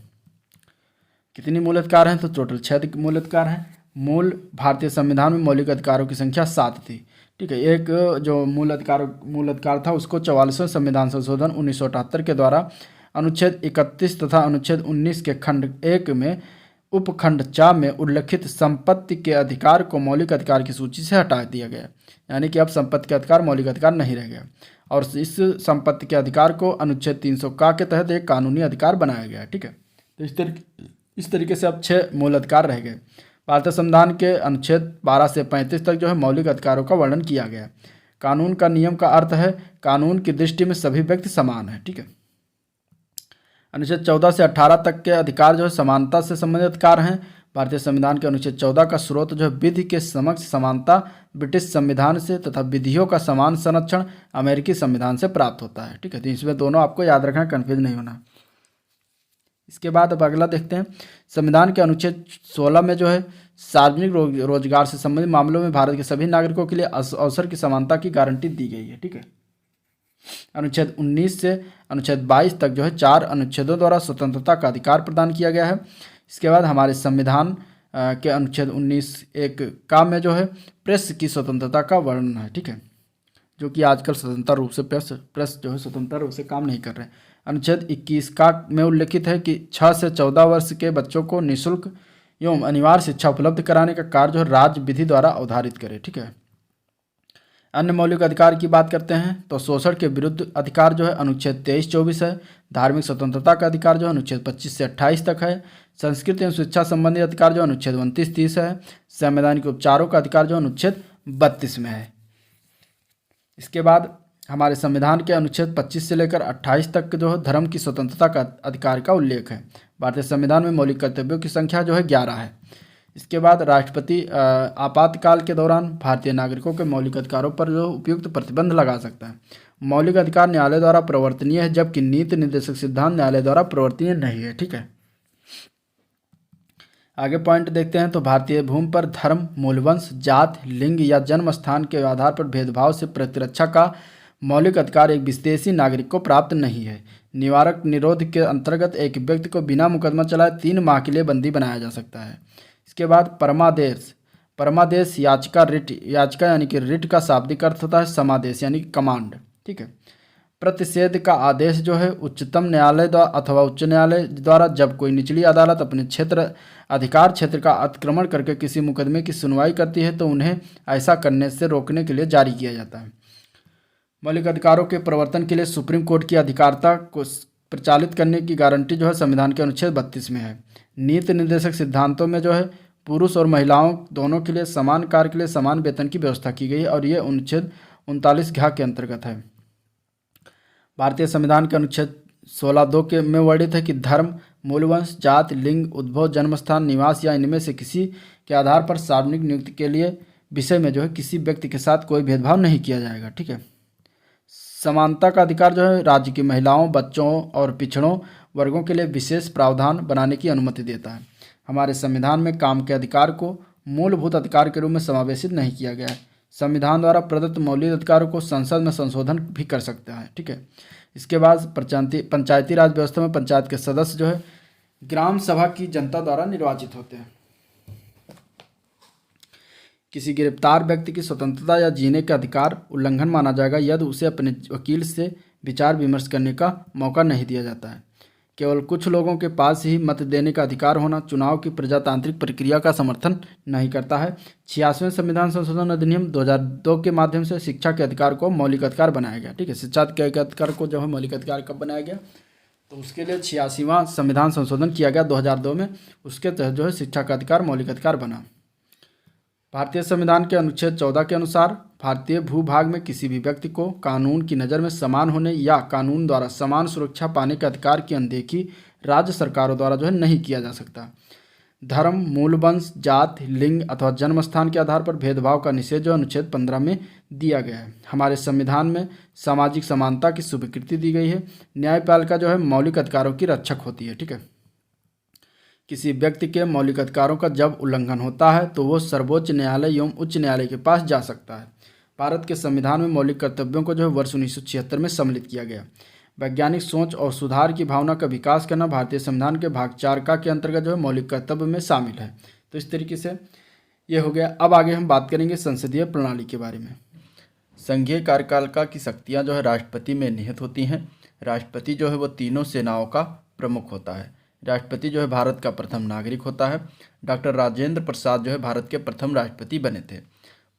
कितनी मूल अधिकार हैं? तो टोटल 6 मूल अधिकार हैं। मूल भारतीय संविधान में मौलिक अधिकारों की संख्या 7 थी। ठीक है। एक जो मूल अधिकार था उसको 44वें संविधान संशोधन 1978 के द्वारा अनुच्छेद 31 तथा अनुच्छेद 19 के खंड 1 में उपखंड 4 में उल्लिखित संपत्ति के अधिकार को मौलिक अधिकार की सूची से हटा दिया गया। यानी कि अब संपत्ति के अधिकार मौलिक अधिकार नहीं रह गया और इस संपत्ति के अधिकार को अनुच्छेद 300 का के तहत एक कानूनी अधिकार बनाया गया। ठीक है। तो इस तरीके से अब 6 मूल अधिकार रह गए। भारतीय संविधान के अनुच्छेद 12 से 35 तक जो है मौलिक अधिकारों का वर्णन किया गया है। कानून का नियम का अर्थ है कानून की दृष्टि में सभी व्यक्ति समान है। ठीक है। अनुच्छेद 14 से 18 तक के अधिकार जो है समानता से संबंधित अधिकार हैं। भारतीय संविधान के अनुच्छेद 14 का स्रोत जो है विधि के समक्ष समानता ब्रिटिश संविधान से तथा विधियों का समान संरक्षण अमेरिकी संविधान से प्राप्त होता है। ठीक है, तो इसमें दोनों आपको याद रखना, कंफ्यूज नहीं होना। इसके बाद अब अगला देखते हैं। संविधान के अनुच्छेद 16 में जो है सार्वजनिक रोजगार से संबंधित मामलों में भारत के सभी नागरिकों के लिए अवसर की समानता की गारंटी दी गई है। ठीक है। अनुच्छेद 19 से अनुच्छेद 22 तक जो है 4 अनुच्छेदों द्वारा स्वतंत्रता का अधिकार प्रदान किया गया है। इसके बाद हमारे संविधान के अनुच्छेद 19(1) का में जो है प्रेस की स्वतंत्रता का वर्णन है। ठीक है, जो कि आजकल स्वतंत्र रूप से प्रेस जो है स्वतंत्र रूप से काम नहीं कर रहे हैं। अनुच्छेद 21 का में उल्लिखित है कि 6 से 14 वर्ष के बच्चों को निःशुल्क एवं अनिवार्य शिक्षा उपलब्ध कराने का कार्य जो है राज्य विधि द्वारा अवधारित करे। ठीक है। अन्य मौलिक अधिकार की बात करते हैं तो शोषण के विरुद्ध अधिकार जो है अनुच्छेद 23-24 है। धार्मिक स्वतंत्रता का अधिकार जो है अनुच्छेद 25 से 28 तक है। संस्कृति एवं शिक्षा संबंधी अधिकार जो अनुच्छेद 29-30 है। संवैधानिक उपचारों का अधिकार जो अनुच्छेद 32 में है। इसके बाद हमारे संविधान के अनुच्छेद 25 से लेकर 28 तक जो है धर्म की स्वतंत्रता का अधिकार का उल्लेख है। भारतीय संविधान में मौलिक कर्तव्यों की संख्या जो है 11 है। इसके बाद राष्ट्रपति आपातकाल के दौरान भारतीय नागरिकों के मौलिक अधिकारों पर जो उपयुक्त प्रतिबंध लगा सकता है। मौलिक अधिकार न्यायालय द्वारा प्रवर्तनीय है, जबकि नीति निर्देशक सिद्धांत न्यायालय द्वारा प्रवर्तनीय नहीं है। ठीक है। आगे पॉइंट देखते हैं तो भारतीय भूमि पर धर्म, मूलवंश, जात, लिंग या जन्म स्थान के आधार पर भेदभाव से प्रतिरक्षा का मौलिक अधिकार एक विदेशी नागरिक को प्राप्त नहीं है। निवारक निरोध के अंतर्गत एक व्यक्ति को बिना मुकदमा चलाए 3 माह के लिए बंदी बनाया जा सकता है। इसके बाद परमादेश याचिका यानी कि रिट का शाब्दिक अर्थ होता है समादेश यानी कमांड। ठीक है। प्रतिषेध का आदेश जो है उच्चतम न्यायालय द्वारा अथवा उच्च न्यायालय द्वारा जब कोई निचली अदालत अपने अधिकार क्षेत्र का अतिक्रमण करके किसी मुकदमे की सुनवाई करती है तो उन्हें ऐसा करने से रोकने के लिए जारी किया जाता है। मौलिक अधिकारों के प्रवर्तन के लिए सुप्रीम कोर्ट की अधिकारिता को प्रचालित करने की गारंटी जो है संविधान के अनुच्छेद 32 में है। नीति निर्देशक सिद्धांतों में जो है पुरुष और महिलाओं दोनों के लिए समान कार्य के लिए समान वेतन की व्यवस्था की गई है और ये अनुच्छेद 39(घ) के अंतर्गत है। भारतीय संविधान के अनुच्छेद 16(2) के में वर्णित है कि धर्म, मूलवंश, जात, लिंग, उद्भव, जन्मस्थान, निवास या इनमें से किसी के आधार पर सार्वजनिक नियुक्ति के लिए विषय में जो है किसी व्यक्ति के साथ कोई भेदभाव नहीं किया जाएगा। ठीक है। समानता का अधिकार जो है राज्य की महिलाओं, बच्चों और पिछड़ों वर्गों के लिए विशेष प्रावधान बनाने की अनुमति देता है। हमारे संविधान में काम के अधिकार को मूलभूत अधिकार के रूप में समावेशित नहीं किया गया है। संविधान द्वारा प्रदत्त मौलिक अधिकारों को संसद में संशोधन भी कर सकता है। ठीक है। इसके बाद पंचायती राज व्यवस्था में पंचायत के सदस्य जो है ग्राम सभा की जनता द्वारा निर्वाचित होते हैं। किसी गिरफ्तार व्यक्ति की स्वतंत्रता या जीने का अधिकार उल्लंघन माना जाएगा यदि उसे अपने वकील से विचार विमर्श करने का मौका नहीं दिया जाता है। केवल कुछ लोगों के पास ही मत देने का अधिकार होना चुनाव की प्रजातांत्रिक प्रक्रिया का समर्थन नहीं करता है। 86वें संविधान संशोधन अधिनियम 2002 के माध्यम से शिक्षा के अधिकार को मौलिक अधिकार बनाया गया। ठीक है। शिक्षा के अधिकार को जो है मौलिक अधिकार कब बनाया गया तो उसके लिए 86वां संविधान संशोधन किया गया 2002 में। उसके तहत जो है शिक्षा का अधिकार मौलिक अधिकार बना। भारतीय संविधान के अनुच्छेद 14 के अनुसार भारतीय भूभाग में किसी भी व्यक्ति को कानून की नज़र में समान होने या कानून द्वारा समान सुरक्षा पाने के अधिकार की अनदेखी राज्य सरकारों द्वारा जो है नहीं किया जा सकता। धर्म, मूलवंश, जात, लिंग अथवा जन्म स्थान के आधार पर भेदभाव का निषेध जो अनुच्छेद 15 में दिया गया है। हमारे संविधान में सामाजिक समानता की स्वीकृति दी गई है। न्यायपालिका जो है मौलिक अधिकारों की रक्षक होती है। ठीक है। किसी व्यक्ति के मौलिक अधिकारों का जब उल्लंघन होता है तो वो सर्वोच्च न्यायालय एवं उच्च न्यायालय के पास जा सकता है। भारत के संविधान में मौलिक कर्तव्यों को जो है वर्ष 1976 में सम्मिलित किया गया। वैज्ञानिक सोच और सुधार की भावना का विकास करना भारतीय संविधान के भाग 4 का के अंतर्गत जो है मौलिक कर्तव्य में शामिल है। तो इस तरीके से ये हो गया। अब आगे हम बात करेंगे संसदीय प्रणाली के बारे में। संघीय कार्यपालिका की शक्तियाँ जो है राष्ट्रपति में निहित होती हैं। राष्ट्रपति जो है वो तीनों सेनाओं का प्रमुख होता है। राष्ट्रपति जो है भारत का प्रथम नागरिक होता है। डॉक्टर राजेंद्र प्रसाद जो है भारत के प्रथम राष्ट्रपति बने थे।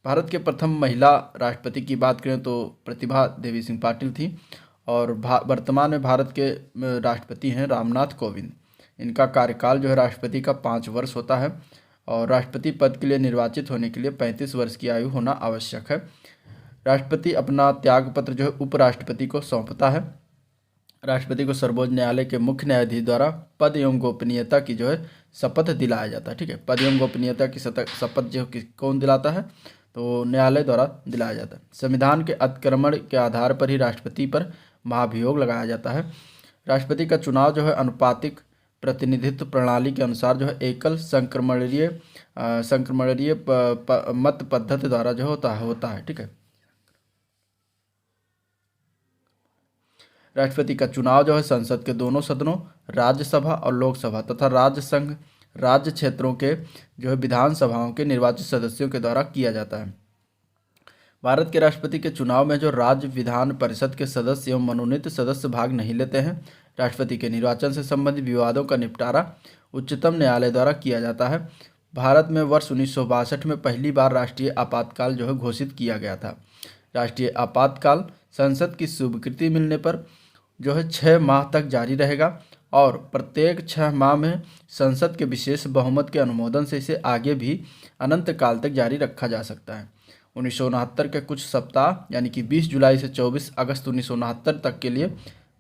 भारत के प्रथम महिला राष्ट्रपति की बात करें तो प्रतिभा देवी सिंह पाटिल थी और वर्तमान में भारत के राष्ट्रपति हैं रामनाथ कोविंद। इनका कार्यकाल जो है राष्ट्रपति का 5 वर्ष होता है और राष्ट्रपति पद के लिए निर्वाचित होने के लिए 35 वर्ष की आयु होना आवश्यक है। राष्ट्रपति अपना त्यागपत्र जो है उपराष्ट्रपति को सौंपता है। राष्ट्रपति को सर्वोच्च न्यायालय के मुख्य न्यायाधीश द्वारा पद एवं गोपनीयता की जो है शपथ दिलाया जाता है। ठीक है, पद एवं गोपनीयता की शपथ जो कौन दिलाता है, तो न्यायालय द्वारा दिलाया जाता है। संविधान के अतिक्रमण के आधार पर ही राष्ट्रपति पर महाभियोग लगाया जाता है। राष्ट्रपति का चुनाव जो है अनुपातिक प्रतिनिधित्व प्रणाली के अनुसार जो है एकल संक्रमणीय मत पद्धति द्वारा जो होता है। ठीक है, राष्ट्रपति का चुनाव जो है संसद के दोनों सदनों, राज्यसभा और लोकसभा तथा राज्य संघ राज्य क्षेत्रों के जो है विधानसभाओं के निर्वाचित सदस्यों के द्वारा किया जाता है। भारत के राष्ट्रपति के चुनाव में जो राज्य विधान परिषद के सदस्य एवं मनोनीत सदस्य भाग नहीं लेते हैं। राष्ट्रपति के निर्वाचन से संबंधित विवादों का निपटारा उच्चतम न्यायालय द्वारा किया जाता है। भारत में वर्ष 1962 में पहली बार राष्ट्रीय आपातकाल जो है घोषित किया गया था। राष्ट्रीय आपातकाल संसद की स्वीकृति मिलने पर जो है 6 माह तक जारी रहेगा और प्रत्येक 6 माह में संसद के विशेष बहुमत के अनुमोदन से इसे आगे भी अनंत काल तक जारी रखा जा सकता है। 1969 के कुछ सप्ताह यानी कि 20 जुलाई से 24 अगस्त 1969 तक के लिए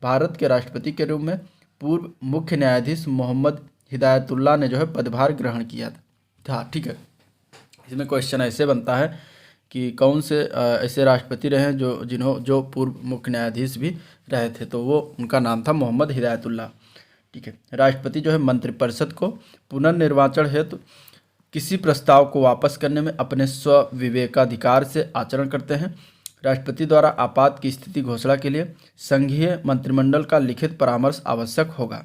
भारत के राष्ट्रपति के रूप में पूर्व मुख्य न्यायाधीश मोहम्मद हिदायतुल्लाह ने जो है पदभार ग्रहण किया था। ठीक है, इसमें क्वेश्चन ऐसे बनता है कि कौन से ऐसे राष्ट्रपति रहे जो पूर्व मुख्य न्यायाधीश भी रहे थे, तो वो उनका नाम था मोहम्मद हिदायतुल्लाह। ठीक है, राष्ट्रपति जो है मंत्रिपरिषद को पुनर्निर्वाचन हेतु किसी प्रस्ताव को वापस करने में अपने स्वविवेकाधिकार से आचरण करते हैं। राष्ट्रपति द्वारा आपात की स्थिति घोषणा के लिए संघीय मंत्रिमंडल का लिखित परामर्श आवश्यक होगा।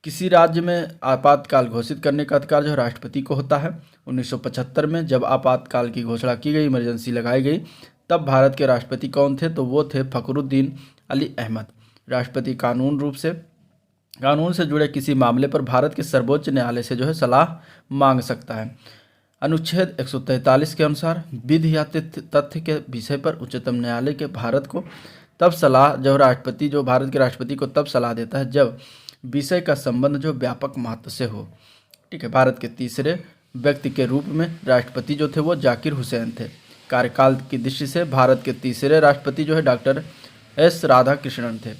किसी राज्य में आपातकाल घोषित करने का अधिकार जो राष्ट्रपति को होता है। 1975 में जब आपातकाल की घोषणा की गई, इमरजेंसी लगाई गई, तब भारत के राष्ट्रपति कौन थे, तो वो थे फखरुद्दीन अली अहमद। राष्ट्रपति कानून से जुड़े किसी मामले पर भारत के सर्वोच्च न्यायालय से जो है सलाह मांग सकता है। अनुच्छेद 143 के अनुसार विधि या तथ्य के विषय पर उच्चतम न्यायालय के भारत को तब सलाह जो भारत के राष्ट्रपति को तब सलाह देता है जब विषय का संबंध जो व्यापक महत्व से हो। ठीक है, भारत के तीसरे व्यक्ति के रूप में राष्ट्रपति जो थे वो जाकिर हुसैन थे। कार्यकाल की दृष्टि से भारत के तीसरे राष्ट्रपति जो है डॉक्टर एस राधाकृष्णन थे।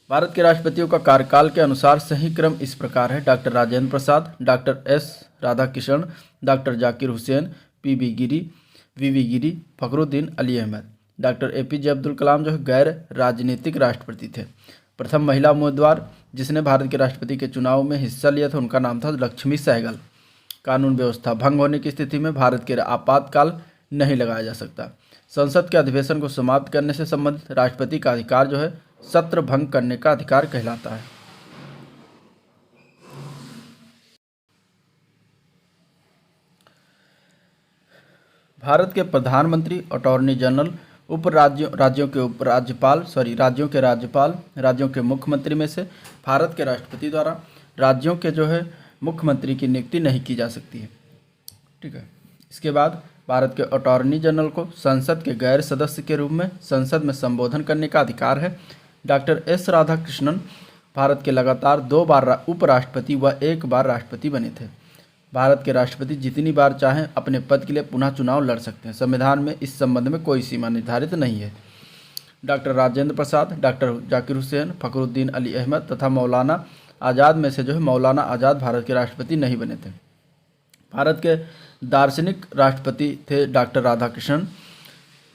भारत के राष्ट्रपतियों का कार्यकाल के अनुसार सही क्रम इस प्रकार है: doctor Rajendra Prasad, doctor S Radhakrishnan, doctor Zakir Hussain, V Giri, Fakhruddin Ali Ahmed. Doctor APJ Abdul Kalam जो है गैर राजनीतिक राष्ट्रपति थे। प्रथम महिला उम्मीदवार जिसने भारत के राष्ट्रपति के चुनाव में हिस्सा लिया था उनका नाम था लक्ष्मी सहगल। कानून व्यवस्था भंग होने की स्थिति में भारत के आपातकाल नहीं लगाया जा सकता। संसद के अधिवेशन को समाप्त करने से संबंधित राष्ट्रपति का अधिकार जो है सत्र भंग करने का अधिकार कहलाता है। भारत के प्रधानमंत्री, अटॉर्नी जनरल, राज्यों के राज्यपाल, राज्यों के मुख्यमंत्री में से भारत के राष्ट्रपति द्वारा राज्यों के जो है मुख्यमंत्री की नियुक्ति नहीं की जा सकती है। ठीक है, इसके बाद भारत के अटॉर्नी जनरल को संसद के गैर सदस्य के रूप में संसद में संबोधन करने का अधिकार है। डॉक्टर एस राधाकृष्णन भारत के लगातार 2 बार उपराष्ट्रपति व 1 बार राष्ट्रपति बने थे। भारत के राष्ट्रपति जितनी बार चाहें अपने पद के लिए पुनः चुनाव लड़ सकते हैं। संविधान में इस संबंध में कोई सीमा निर्धारित नहीं है। डॉक्टर राजेंद्र प्रसाद, डॉक्टर जाकिर हुसैन, फखरुद्दीन अली अहमद तथा मौलाना आज़ाद में से जो है मौलाना आज़ाद भारत के राष्ट्रपति नहीं बने थे। भारत के दार्शनिक राष्ट्रपति थे डॉक्टर राधाकृष्णन।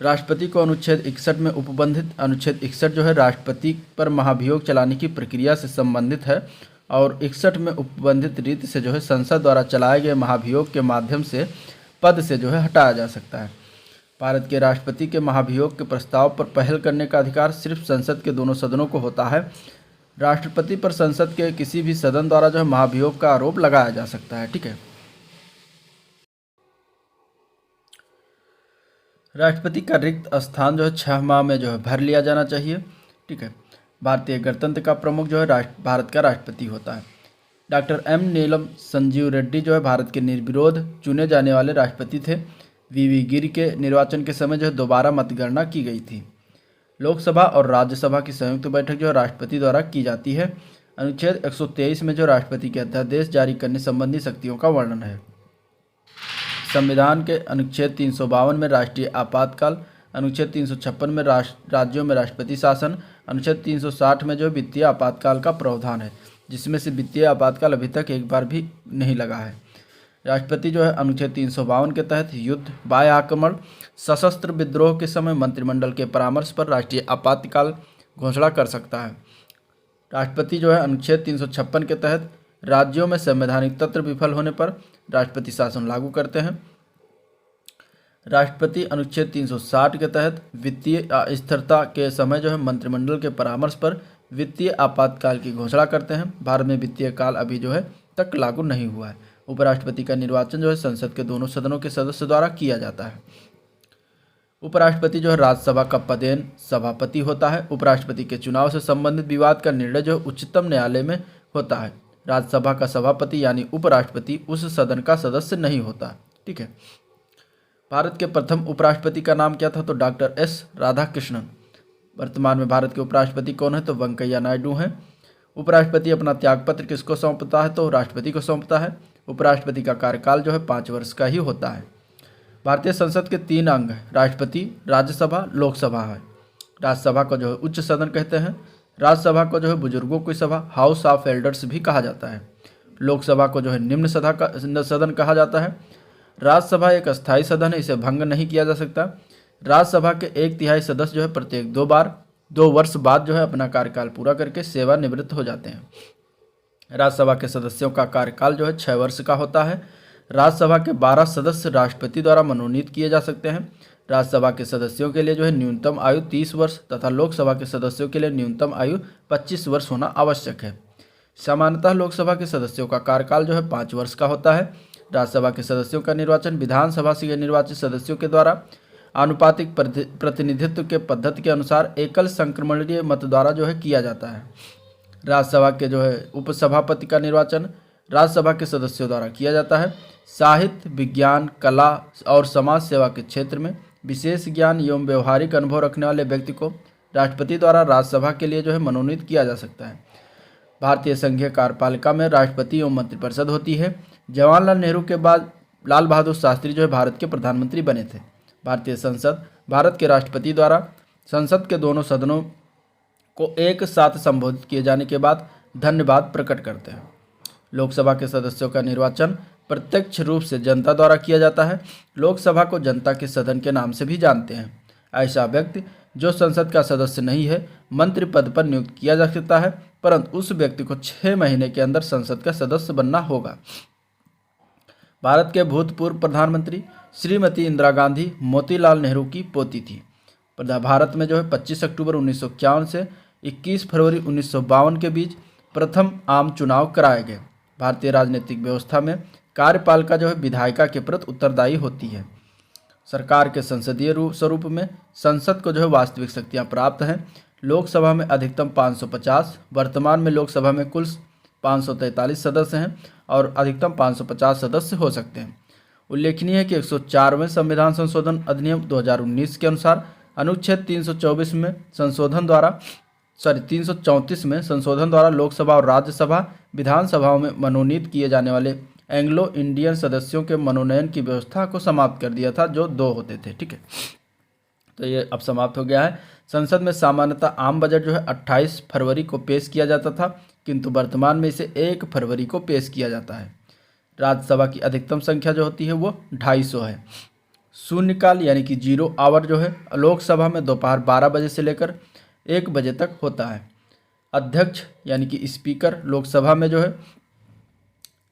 राष्ट्रपति को अनुच्छेद 61 में उपबंधित अनुच्छेद 61 जो है राष्ट्रपति पर महाभियोग चलाने की प्रक्रिया से संबंधित है और 61 में उपबंधित रीति से जो है संसद द्वारा चलाए गए महाभियोग के माध्यम से पद से जो है हटाया जा सकता है। भारत के राष्ट्रपति के महाभियोग के प्रस्ताव पर पहल करने का अधिकार सिर्फ संसद के दोनों सदनों को होता है। राष्ट्रपति पर संसद के किसी भी सदन द्वारा जो है महाभियोग का आरोप लगाया जा सकता है। ठीक है, राष्ट्रपति का रिक्त स्थान जो है 6 माह में जो है भर लिया जाना चाहिए। ठीक है, भारतीय गणतंत्र का प्रमुख जो है भारत का राष्ट्रपति होता है। डॉक्टर M नीलम संजीव रेड्डी जो है भारत के निर्विरोध चुने जाने वाले राष्ट्रपति थे। वी गिरी के निर्वाचन के समय जो है दोबारा मतगणना की गई थी। लोकसभा और राज्यसभा की संयुक्त बैठक जो है राष्ट्रपति द्वारा की जाती है। अनुच्छेद 123 में जो राष्ट्रपति के अध्यादेश जारी करने संबंधी शक्तियों का वर्णन है। संविधान के अनुच्छेद 352 में राष्ट्रीय आपातकाल, अनुच्छेद 356 में राज्यों में राष्ट्रपति शासन, अनुच्छेद 360 में जो वित्तीय आपातकाल का प्रावधान है, जिसमें से वित्तीय आपातकाल अभी तक एक बार भी नहीं लगा है। राष्ट्रपति जो है अनुच्छेद 352 के तहत युद्ध, बाह्य आक्रमण, सशस्त्र विद्रोह के समय मंत्रिमंडल के परामर्श पर राष्ट्रीय आपातकाल घोषणा कर सकता है। राष्ट्रपति जो है अनुच्छेद 356 के तहत राज्यों में संवैधानिक तंत्र विफल होने पर राष्ट्रपति शासन लागू करते हैं। राष्ट्रपति अनुच्छेद 360 के तहत वित्तीय अस्थिरता के समय जो है मंत्रिमंडल के परामर्श पर वित्तीय आपातकाल की घोषणा करते हैं। भारत में वित्तीय काल अभी जो है तक लागू नहीं हुआ है। उपराष्ट्रपति का निर्वाचन जो है संसद के दोनों सदनों के सदस्य द्वारा किया जाता है। उपराष्ट्रपति जो है राज्यसभा का पदेन सभापति होता है। उपराष्ट्रपति के चुनाव से संबंधित विवाद का निर्णय जो उच्चतम न्यायालय में होता है। राज्यसभा का सभापति यानी उपराष्ट्रपति उस सदन का सदस्य नहीं होता। ठीक है। भारत के प्रथम उपराष्ट्रपति का नाम क्या था? तो डॉक्टर एस राधाकृष्णन। वर्तमान में भारत के उपराष्ट्रपति कौन है? तो वेंकैया नायडू हैं। उपराष्ट्रपति अपना त्यागपत्र किसको सौंपता है? तो राष्ट्रपति को सौंपता है। उपराष्ट्रपति का कार्यकाल जो है 5 वर्ष का ही होता है। भारतीय संसद के 3 अंग हैं, राष्ट्रपति, राज्यसभा, लोकसभा है। राज्यसभा को जो है उच्च सदन कहते हैं। राज्यसभा को जो है बुजुर्गों की सभा, हाउस ऑफ एल्डर्स भी कहा जाता है। लोकसभा को जो है निम्न सदन कहा जाता है। राज्यसभा एक अस्थायी सदन है, इसे भंग नहीं किया जा सकता। राज्यसभा के 1/3 सदस्य जो है प्रत्येक 2 वर्ष बाद जो है अपना कार्यकाल पूरा करके सेवानिवृत्त हो जाते हैं। राज्यसभा के सदस्यों का कार्यकाल जो है 6 वर्ष का होता है। राज्यसभा के 12 सदस्य राष्ट्रपति द्वारा मनोनीत किए जा सकते हैं। राज्यसभा के सदस्यों के लिए जो है न्यूनतम आयु 30 वर्ष तथा लोकसभा के सदस्यों के लिए न्यूनतम आयु 25 वर्ष होना आवश्यक है। सामान्यतः लोकसभा के सदस्यों का कार्यकाल जो है 5 वर्ष का होता है। राज्यसभा के सदस्यों का निर्वाचन विधानसभा से निर्वाचित सदस्यों के द्वारा आनुपातिक प्रतिनिधित्व के पद्धति के अनुसार एकल संक्रमणीय मत द्वारा जो है किया जाता है। राज्यसभा के जो है उपसभापति का निर्वाचन राज्यसभा के सदस्यों द्वारा किया जाता है। साहित्य, विज्ञान, कला और समाज सेवा के क्षेत्र में विशेष ज्ञान एवं व्यवहारिक अनुभव रखने वाले व्यक्ति को राष्ट्रपति द्वारा राज्यसभा के लिए जो है मनोनीत किया जा सकता है। भारतीय संघीय कार्यपालिका में राष्ट्रपति एवं मंत्रिपरिषद होती है। जवाहरलाल नेहरू के बाद लाल बहादुर शास्त्री जो है भारत के प्रधानमंत्री बने थे। भारतीय संसद भारत के राष्ट्रपति द्वारा संसद के दोनों सदनों को एक साथ संबोधित किए जाने के बाद धन्यवाद प्रकट करते हैं। लोकसभा के सदस्यों का निर्वाचन प्रत्यक्ष रूप से जनता द्वारा किया जाता है। लोकसभा को जनता के सदन के नाम से भी जानते हैं। ऐसा व्यक्ति जो संसद का सदस्य नहीं है मंत्री पद पर नियुक्त किया जा सकता है, परंतु उस व्यक्ति को 6 महीने के अंदर संसद का सदस्य बनना होगा। भारत के भूतपूर्व प्रधानमंत्री श्रीमती इंदिरा गांधी मोतीलाल नेहरू की पोती थी। भारत में जो है 25 अक्टूबर 1951 से 21 फरवरी 1952 के बीच प्रथम आम चुनाव कराए गए। भारतीय राजनीतिक व्यवस्था में कार्यपालिका जो है विधायिका के प्रति उत्तरदायी होती है। सरकार के संसदीय स्वरूप में संसद को जो है वास्तविक शक्तियां प्राप्त हैं। लोकसभा में अधिकतम 550, वर्तमान में लोकसभा में कुल 543 सदस्य हैं और अधिकतम 550 सदस्य हो सकते हैं। उल्लेखनीय है कि 104वें संविधान संशोधन अधिनियम 2019 के अनुसार अनुच्छेद 334 में संशोधन द्वारा लोकसभा और राज्यसभा विधानसभाओं में मनोनीत किए जाने वाले एंग्लो इंडियन सदस्यों के मनोनयन की व्यवस्था को समाप्त कर दिया था, जो 2 होते थे। ठीक है, तो ये अब समाप्त हो गया है। संसद में सामान्यतः आम बजट जो है 28 फरवरी को पेश किया जाता था, किंतु वर्तमान में इसे 1 फरवरी को पेश किया जाता है। राज्यसभा की अधिकतम संख्या जो होती है वो 250 है। शून्यकाल यानी कि 0 आवर जो है लोकसभा में दोपहर 12 बजे से लेकर 1 बजे तक होता है। अध्यक्ष यानी कि स्पीकर लोकसभा में जो है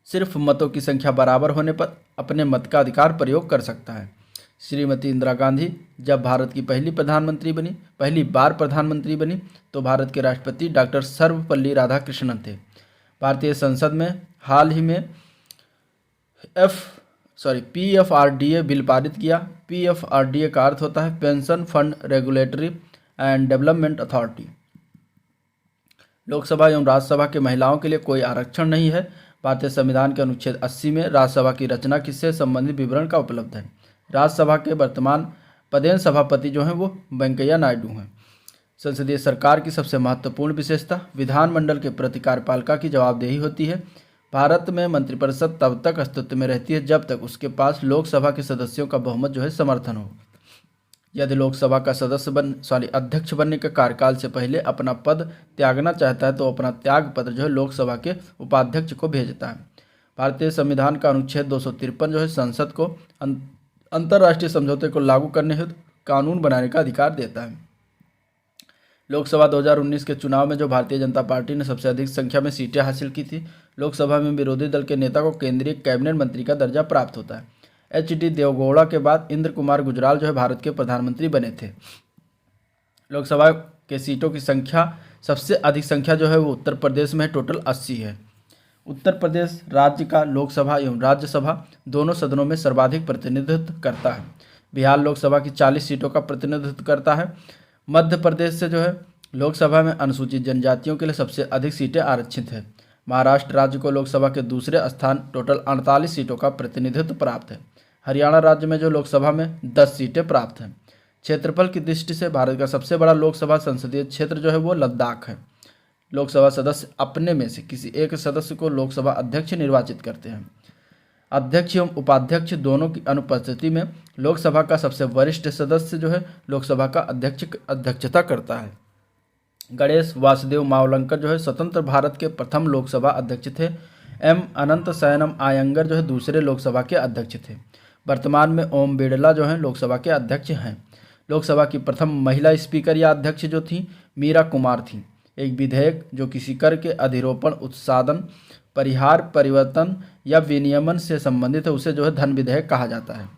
सिर्फ मतों की संख्या बराबर होने पर अपने मत का अधिकार प्रयोग कर सकता है। श्रीमती इंदिरा गांधी जब भारत की पहली बार प्रधानमंत्री बनी तो भारत के राष्ट्रपति डॉक्टर सर्वपल्ली राधाकृष्णन थे। भारतीय संसद में हाल ही में PFRDA बिल पारित किया। PFRDA का अर्थ होता है pension fund regulatory and development authority. Lok Sabha एवं राज्यसभा के महिलाओं के लिए कोई आरक्षण नहीं है। भारतीय संविधान के अनुच्छेद 80 में राज्यसभा की रचना किससे संबंधित विवरण का उपलब्ध है। राज्यसभा के वर्तमान पदेन सभापति जो हैं वो वेंकैया नायडू हैं। संसदीय सरकार की सबसे महत्वपूर्ण विशेषता विधानमंडल के प्रति कार्यपालिका की जवाबदेही होती है। भारत में मंत्रिपरिषद तब तक अस्तित्व में रहती है जब तक उसके पास लोकसभा के सदस्यों का बहुमत जो है समर्थन हो। यदि लोकसभा का अध्यक्ष बनने के कार्यकाल से पहले अपना पद त्यागना चाहता है तो अपना त्याग पत्र जो है लोकसभा के उपाध्यक्ष को भेजता है। भारतीय संविधान का अनुच्छेद 253 जो है संसद को अंतर्राष्ट्रीय समझौते को लागू करने हेतु कानून बनाने का अधिकार देता है। लोकसभा 2019 के चुनाव में जो भारतीय जनता पार्टी ने सबसे अधिक संख्या में सीटें हासिल की थी, लोकसभा में विरोधी दल के नेता को केंद्रीय कैबिनेट मंत्री का दर्जा प्राप्त होता है। HD देवगौड़ा के बाद इंद्र कुमार गुजराल जो है भारत के प्रधानमंत्री बने थे। लोकसभा के सीटों की संख्या सबसे अधिक संख्या जो है वो उत्तर प्रदेश में है, टोटल 80 है। उत्तर प्रदेश राज्य का लोकसभा एवं राज्यसभा दोनों सदनों में सर्वाधिक प्रतिनिधित्व करता है। बिहार लोकसभा की 40 सीटों का प्रतिनिधित्व करता है। मध्य प्रदेश से जो है लोकसभा में अनुसूचित जनजातियों के लिए सबसे अधिक सीटें आरक्षित है। महाराष्ट्र राज्य को लोकसभा के दूसरे स्थान टोटल 48 सीटों का प्रतिनिधित्व प्राप्त है। हरियाणा राज्य में जो लोकसभा में 10 सीटें प्राप्त हैं। क्षेत्रफल की दृष्टि से भारत का सबसे बड़ा लोकसभा संसदीय क्षेत्र जो है वो लद्दाख है। लोकसभा सदस्य अपने में से किसी एक सदस्य को लोकसभा अध्यक्ष निर्वाचित करते हैं। अध्यक्ष एवं उपाध्यक्ष दोनों की अनुपस्थिति में लोकसभा का सबसे वरिष्ठ सदस्य जो है लोकसभा का अध्यक्षता करता है। गणेश वासुदेव मावलंकर जो है स्वतंत्र भारत के प्रथम लोकसभा अध्यक्ष थे। अनंत शयनम आयंगर जो है दूसरे लोकसभा के अध्यक्ष थे। वर्तमान में ओम बिड़ला जो हैं लोकसभा के अध्यक्ष हैं। लोकसभा की प्रथम महिला स्पीकर या अध्यक्ष जो थी मीरा कुमार थी। एक विधेयक जो किसी कर के अधिरोपण, उत्सादन, परिहार, परिवर्तन या विनियमन से संबंधित है उसे जो है धन विधेयक कहा जाता है।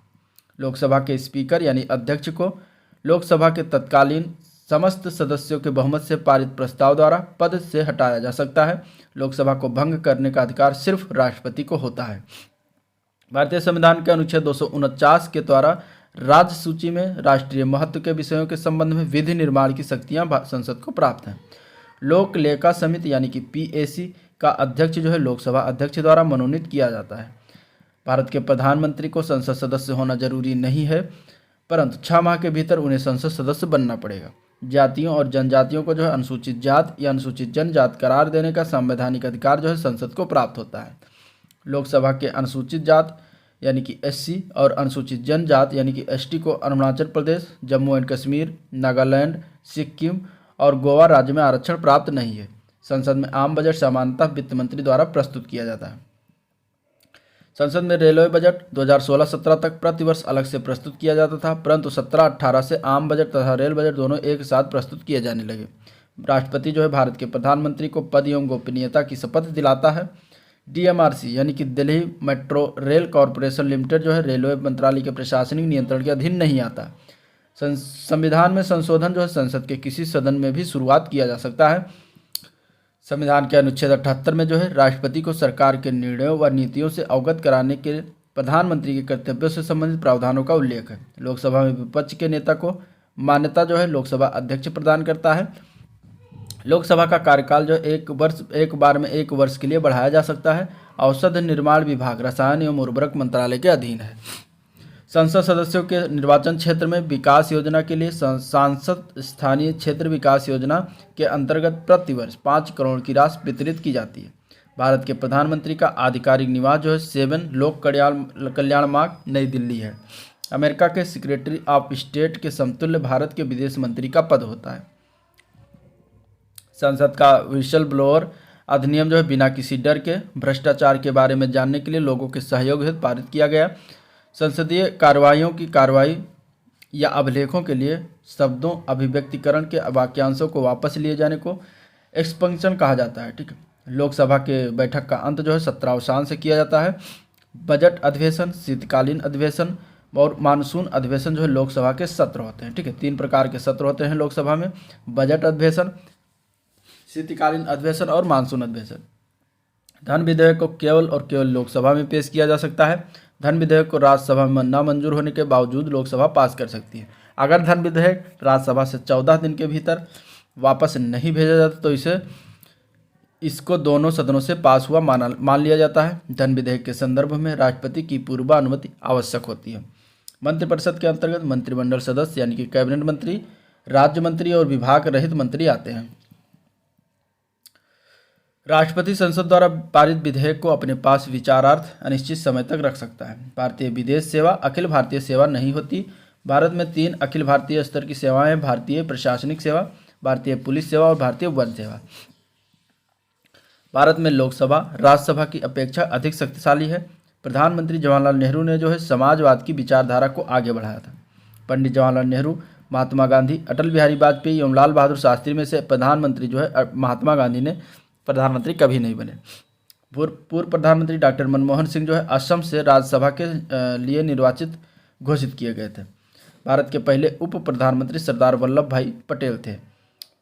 लोकसभा के स्पीकर यानी अध्यक्ष को लोकसभा के तत्कालीन समस्त सदस्यों के बहुमत से पारित प्रस्ताव द्वारा पद से हटाया जा सकता है। लोकसभा को भंग करने का अधिकार सिर्फ राष्ट्रपति को होता है। भारतीय संविधान के अनुच्छेद 249 के द्वारा राज्य सूची में राष्ट्रीय महत्व के विषयों के संबंध में विधि निर्माण की शक्तियां संसद को प्राप्त हैं। लोक लेखा समिति यानी कि PAC का अध्यक्ष जो है लोकसभा अध्यक्ष द्वारा मनोनीत किया जाता है। भारत के प्रधानमंत्री को संसद सदस्य होना जरूरी नहीं है, परंतु 6 माह के भीतर उन्हें संसद सदस्य बनना पड़ेगा। जातियों और जनजातियों को जो है अनुसूचित जात या अनुसूचित जनजात करार देने का संवैधानिक अधिकार जो है संसद को प्राप्त होता है। लोकसभा के अनुसूचित जात यानी कि SC और अनुसूचित जनजात यानी कि ST को अरुणाचल प्रदेश, जम्मू एंड कश्मीर, नागालैंड, सिक्किम और गोवा राज्य में आरक्षण प्राप्त नहीं है। संसद में आम बजट सामान्यतः वित्त मंत्री द्वारा प्रस्तुत किया जाता है। संसद में रेलवे बजट 2016-17 तक प्रतिवर्ष अलग से प्रस्तुत किया जाता था, परंतु 17-18 से आम बजट तथा रेल बजट दोनों एक साथ प्रस्तुत किए जाने लगे। राष्ट्रपति जो है भारत के प्रधानमंत्री को पद एवं गोपनीयता की शपथ दिलाता है। DMRC यानी कि Delhi metro rail corporation limited जो है रेलवे मंत्रालय के प्रशासनिक नियंत्रण के अधीन नहीं आता। संविधान में संशोधन जो है संसद के किसी सदन में भी शुरुआत किया जा सकता है। संविधान के अनुच्छेद 78 में जो है राष्ट्रपति को सरकार के निर्णयों व नीतियों से अवगत कराने के प्रधानमंत्री के कर्तव्यों से संबंधित प्रावधानों का उल्लेख है। लोकसभा में विपक्ष के नेता को मान्यता जो है लोकसभा अध्यक्ष प्रदान करता है। लोकसभा का कार्यकाल जो एक बार में 1 वर्ष के लिए बढ़ाया जा सकता है। औषध निर्माण विभाग रसायन एवं उर्वरक मंत्रालय के अधीन है। संसद सदस्यों के निर्वाचन क्षेत्र में विकास योजना के लिए सांसद स्थानीय क्षेत्र विकास योजना के अंतर्गत प्रतिवर्ष 5 करोड़ की राशि वितरित की जाती है। भारत के प्रधानमंत्री का आधिकारिक निवास जो है 7 लोक कल्याण मार्ग, नई दिल्ली है। अमेरिका के सेक्रेटरी ऑफ स्टेट के समतुल्य भारत के विदेश मंत्री का पद होता है। संसद का व्हिसल ब्लोअर अधिनियम जो है बिना किसी डर के भ्रष्टाचार के बारे में जानने के लिए लोगों के सहयोग हेतु पारित किया गया। संसदीय कार्रवाइयों की कार्रवाई या अभिलेखों के लिए शब्दों अभिव्यक्तिकरण के वाक्यांशों को वापस लिए जाने को एक्सपंक्शन कहा जाता है। ठीक है। लोकसभा के बैठक का अंत जो है सत्रावसान से किया जाता है। बजट अधिवेशन, शीतकालीन अधिवेशन और मानसून अधिवेशन जो है लोकसभा के सत्र होते हैं। ठीक है। 3 प्रकार के सत्र होते हैं लोकसभा में, बजट अधिवेशन, शीतकालीन अधिवेशन और मानसून अधिवेशन। धन विधेयक को केवल और केवल लोकसभा में पेश किया जा सकता है। धन विधेयक को राज्यसभा में नामंजूर होने के बावजूद लोकसभा पास कर सकती है। अगर धन विधेयक राज्यसभा से 14 दिन के भीतर वापस नहीं भेजा जाता तो इसको दोनों सदनों से पास हुआ मान लिया जाता है। धन विधेयक के संदर्भ में राष्ट्रपति की पूर्वानुमति आवश्यक होती है। मंत्रिपरिषद के अंतर्गत मंत्रिमंडल सदस्य यानी कि कैबिनेट मंत्री, राज्य मंत्री और विभाग रहित मंत्री आते हैं। राष्ट्रपति संसद द्वारा पारित विधेयक को अपने पास विचारार्थ अनिश्चित समय तक रख सकता है। भारतीय विदेश सेवा अखिल भारतीय सेवा नहीं होती। भारत में 3 अखिल भारतीय स्तर की सेवाएं हैं: भारतीय प्रशासनिक सेवा, भारतीय पुलिस सेवा और भारतीय वन सेवा। भारत में लोकसभा राज्यसभा की अपेक्षा अधिक शक्तिशाली है। प्रधानमंत्री जवाहरलाल नेहरू ने जो है समाजवाद की विचारधारा को आगे बढ़ाया था। पंडित जवाहरलाल नेहरू, महात्मा गांधी, अटल बिहारी वाजपेयी एवं लाल बहादुर शास्त्री में से प्रधानमंत्री जो है महात्मा गांधी ने प्रधानमंत्री कभी नहीं बने। पूर्व प्रधानमंत्री डॉक्टर मनमोहन सिंह जो है असम से राज्यसभा के लिए निर्वाचित घोषित किए गए थे। भारत के पहले उप प्रधानमंत्री सरदार वल्लभ भाई पटेल थे।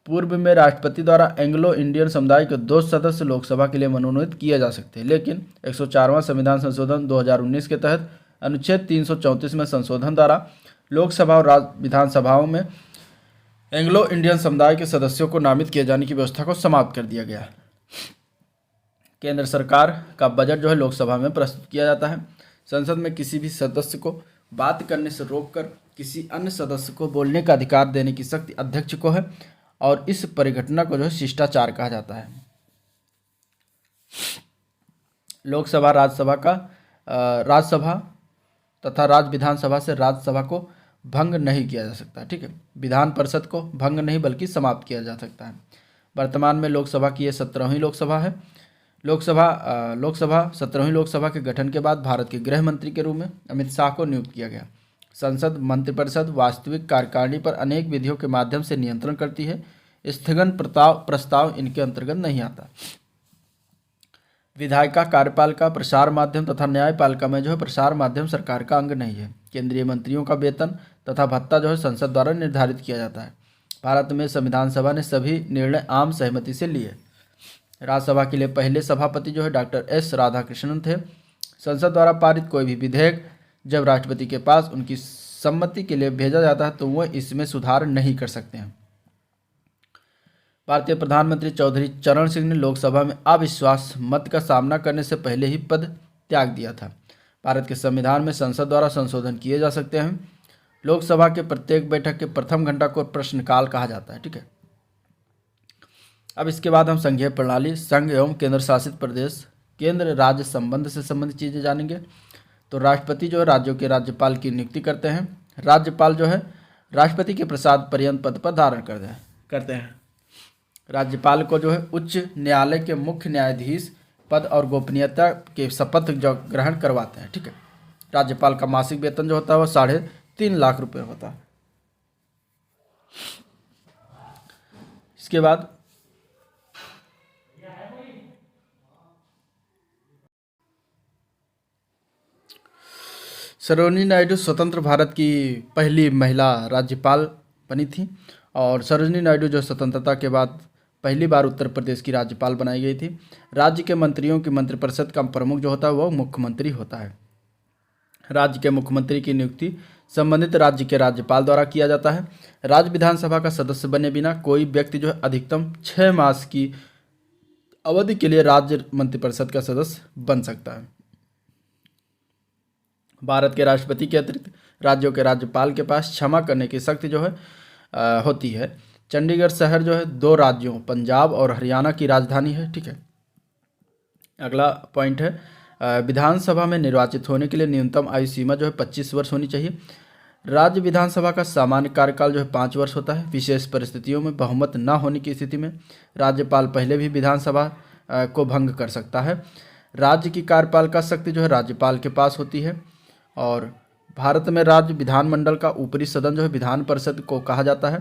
पूर्व में राष्ट्रपति द्वारा एंग्लो इंडियन समुदाय के 2 सदस्य लोकसभा के लिए मनोनीत किए जा सकते हैं, लेकिन 104वां संविधान संशोधन 2019 के तहत अनुच्छेद 334 में संशोधन द्वारा लोकसभा और राज्य विधानसभाओं में एंग्लो इंडियन समुदाय के सदस्यों को नामित किए जाने की व्यवस्था को समाप्त कर दिया गया। केंद्र सरकार का बजट जो है लोकसभा में प्रस्तुत किया जाता है। संसद में किसी भी सदस्य को बात करने से रोककर किसी अन्य सदस्य को बोलने का अधिकार देने की शक्ति अध्यक्ष को है और इस परिघटना को जो है शिष्टाचार कहा जाता है। लोकसभा राज्यसभा तथा राज्य विधानसभा से राज्यसभा को भंग नहीं किया जा सकता। ठीक है, विधान परिषद को भंग नहीं बल्कि समाप्त किया जा सकता है। वर्तमान में लोकसभा की ये 17वीं लोकसभा है। लोकसभा 17वीं लोकसभा के गठन के बाद भारत के गृह मंत्री के रूप में अमित शाह को नियुक्त किया गया। संसद मंत्रिपरिषद वास्तविक कार्यकारिणी पर अनेक विधियों के माध्यम से नियंत्रण करती है। स्थगन प्रस्ताव इनके अंतर्गत नहीं आता। विधायिका, कार्यपालिका, प्रसार माध्यम तथा न्यायपालिका में जो है प्रसार माध्यम सरकार का अंग नहीं है। केंद्रीय मंत्रियों का वेतन तथा भत्ता जो है संसद द्वारा निर्धारित किया जाता है। भारत में संविधान सभा ने सभी निर्णय आम सहमति से लिए। राज्यसभा के लिए पहले सभापति जो है डॉक्टर एस राधाकृष्णन थे। संसद द्वारा पारित कोई भी विधेयक जब राष्ट्रपति के पास उनकी सम्मति के लिए भेजा जाता है तो वह इसमें सुधार नहीं कर सकते हैं। भारतीय प्रधानमंत्री चौधरी चरण सिंह ने लोकसभा में अविश्वास मत का सामना करने से पहले ही पद त्याग दिया था। भारत के संविधान में संसद द्वारा संशोधन किए जा सकते हैं। लोकसभा के प्रत्येक बैठक के प्रथम घंटा को प्रश्नकाल कहा जाता है। ठीक है, अब इसके बाद हम संघीय प्रणाली, संघ एवं केंद्र शासित प्रदेश, केंद्र राज्य संबंध से संबंधित चीज़ें जानेंगे। तो राष्ट्रपति जो है राज्यों के राज्यपाल की नियुक्ति करते हैं। राज्यपाल जो है राष्ट्रपति के प्रसाद पर्यंत पद पर धारण करते हैं। राज्यपाल को जो है उच्च न्यायालय के मुख्य न्यायाधीश पद और गोपनीयता के शपथ जो ग्रहण करवाते हैं। ठीक है, राज्यपाल का मासिक वेतन जो होता है वह 3.5 लाख रुपये होता है। इसके बाद सरोजिनी नायडू स्वतंत्र भारत की पहली महिला राज्यपाल बनी थी और सरोजिनी नायडू जो स्वतंत्रता के बाद पहली बार उत्तर प्रदेश की राज्यपाल बनाई गई थी। राज्य के मंत्रियों की मंत्रिपरिषद का प्रमुख जो होता है वह मुख्यमंत्री होता है। राज्य के मुख्यमंत्री की नियुक्ति संबंधित राज्य के राज्यपाल द्वारा किया जाता है। राज्य विधानसभा का सदस्य बने बिना कोई व्यक्ति जो है अधिकतम 6 मास की अवधि के लिए राज्य मंत्रिपरिषद का सदस्य बन सकता है। भारत के राष्ट्रपति के अतिरिक्त राज्यों के राज्यपाल के पास क्षमा करने की शक्ति जो है होती है। चंडीगढ़ शहर जो है 2 राज्यों पंजाब और हरियाणा की राजधानी है। ठीक है, अगला पॉइंट है विधानसभा में निर्वाचित होने के लिए न्यूनतम आयु सीमा जो है 25 वर्ष होनी चाहिए। राज्य विधानसभा का सामान्य कार्यकाल जो है 5 वर्ष होता है। विशेष परिस्थितियों में बहुमत न होने की स्थिति में राज्यपाल पहले भी विधानसभा को भंग कर सकता है। राज्य की कार्यपालिका शक्ति जो है राज्यपाल के पास होती है और भारत में राज्य विधानमंडल का ऊपरी सदन जो है विधान परिषद को कहा जाता है।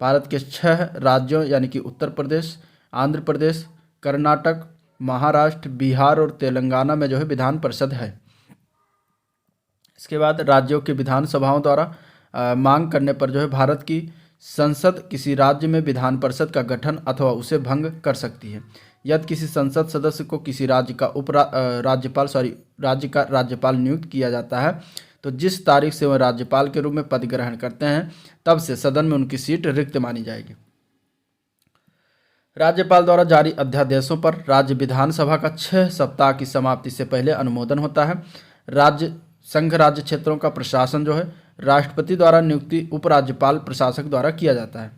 भारत के 6 राज्यों यानी कि उत्तर प्रदेश, आंध्र प्रदेश, कर्नाटक, महाराष्ट्र, बिहार और तेलंगाना में जो है विधान परिषद है। इसके बाद राज्यों के विधानसभाओं द्वारा मांग करने पर जो है भारत की संसद किसी राज्य में विधान परिषद का गठन अथवा उसे भंग कर सकती है। यदि किसी संसद सदस्य को किसी राज्य का राज्य का राज्यपाल नियुक्त किया जाता है तो जिस तारीख से वह राज्यपाल के रूप में पद ग्रहण करते हैं तब से सदन में उनकी सीट रिक्त मानी जाएगी। राज्यपाल द्वारा जारी अध्यादेशों पर राज्य विधानसभा का 6 सप्ताह की समाप्ति से पहले अनुमोदन होता है। संघ राज्य क्षेत्रों का प्रशासन जो है राष्ट्रपति द्वारा नियुक्ति उपराज्यपाल प्रशासक द्वारा किया जाता है।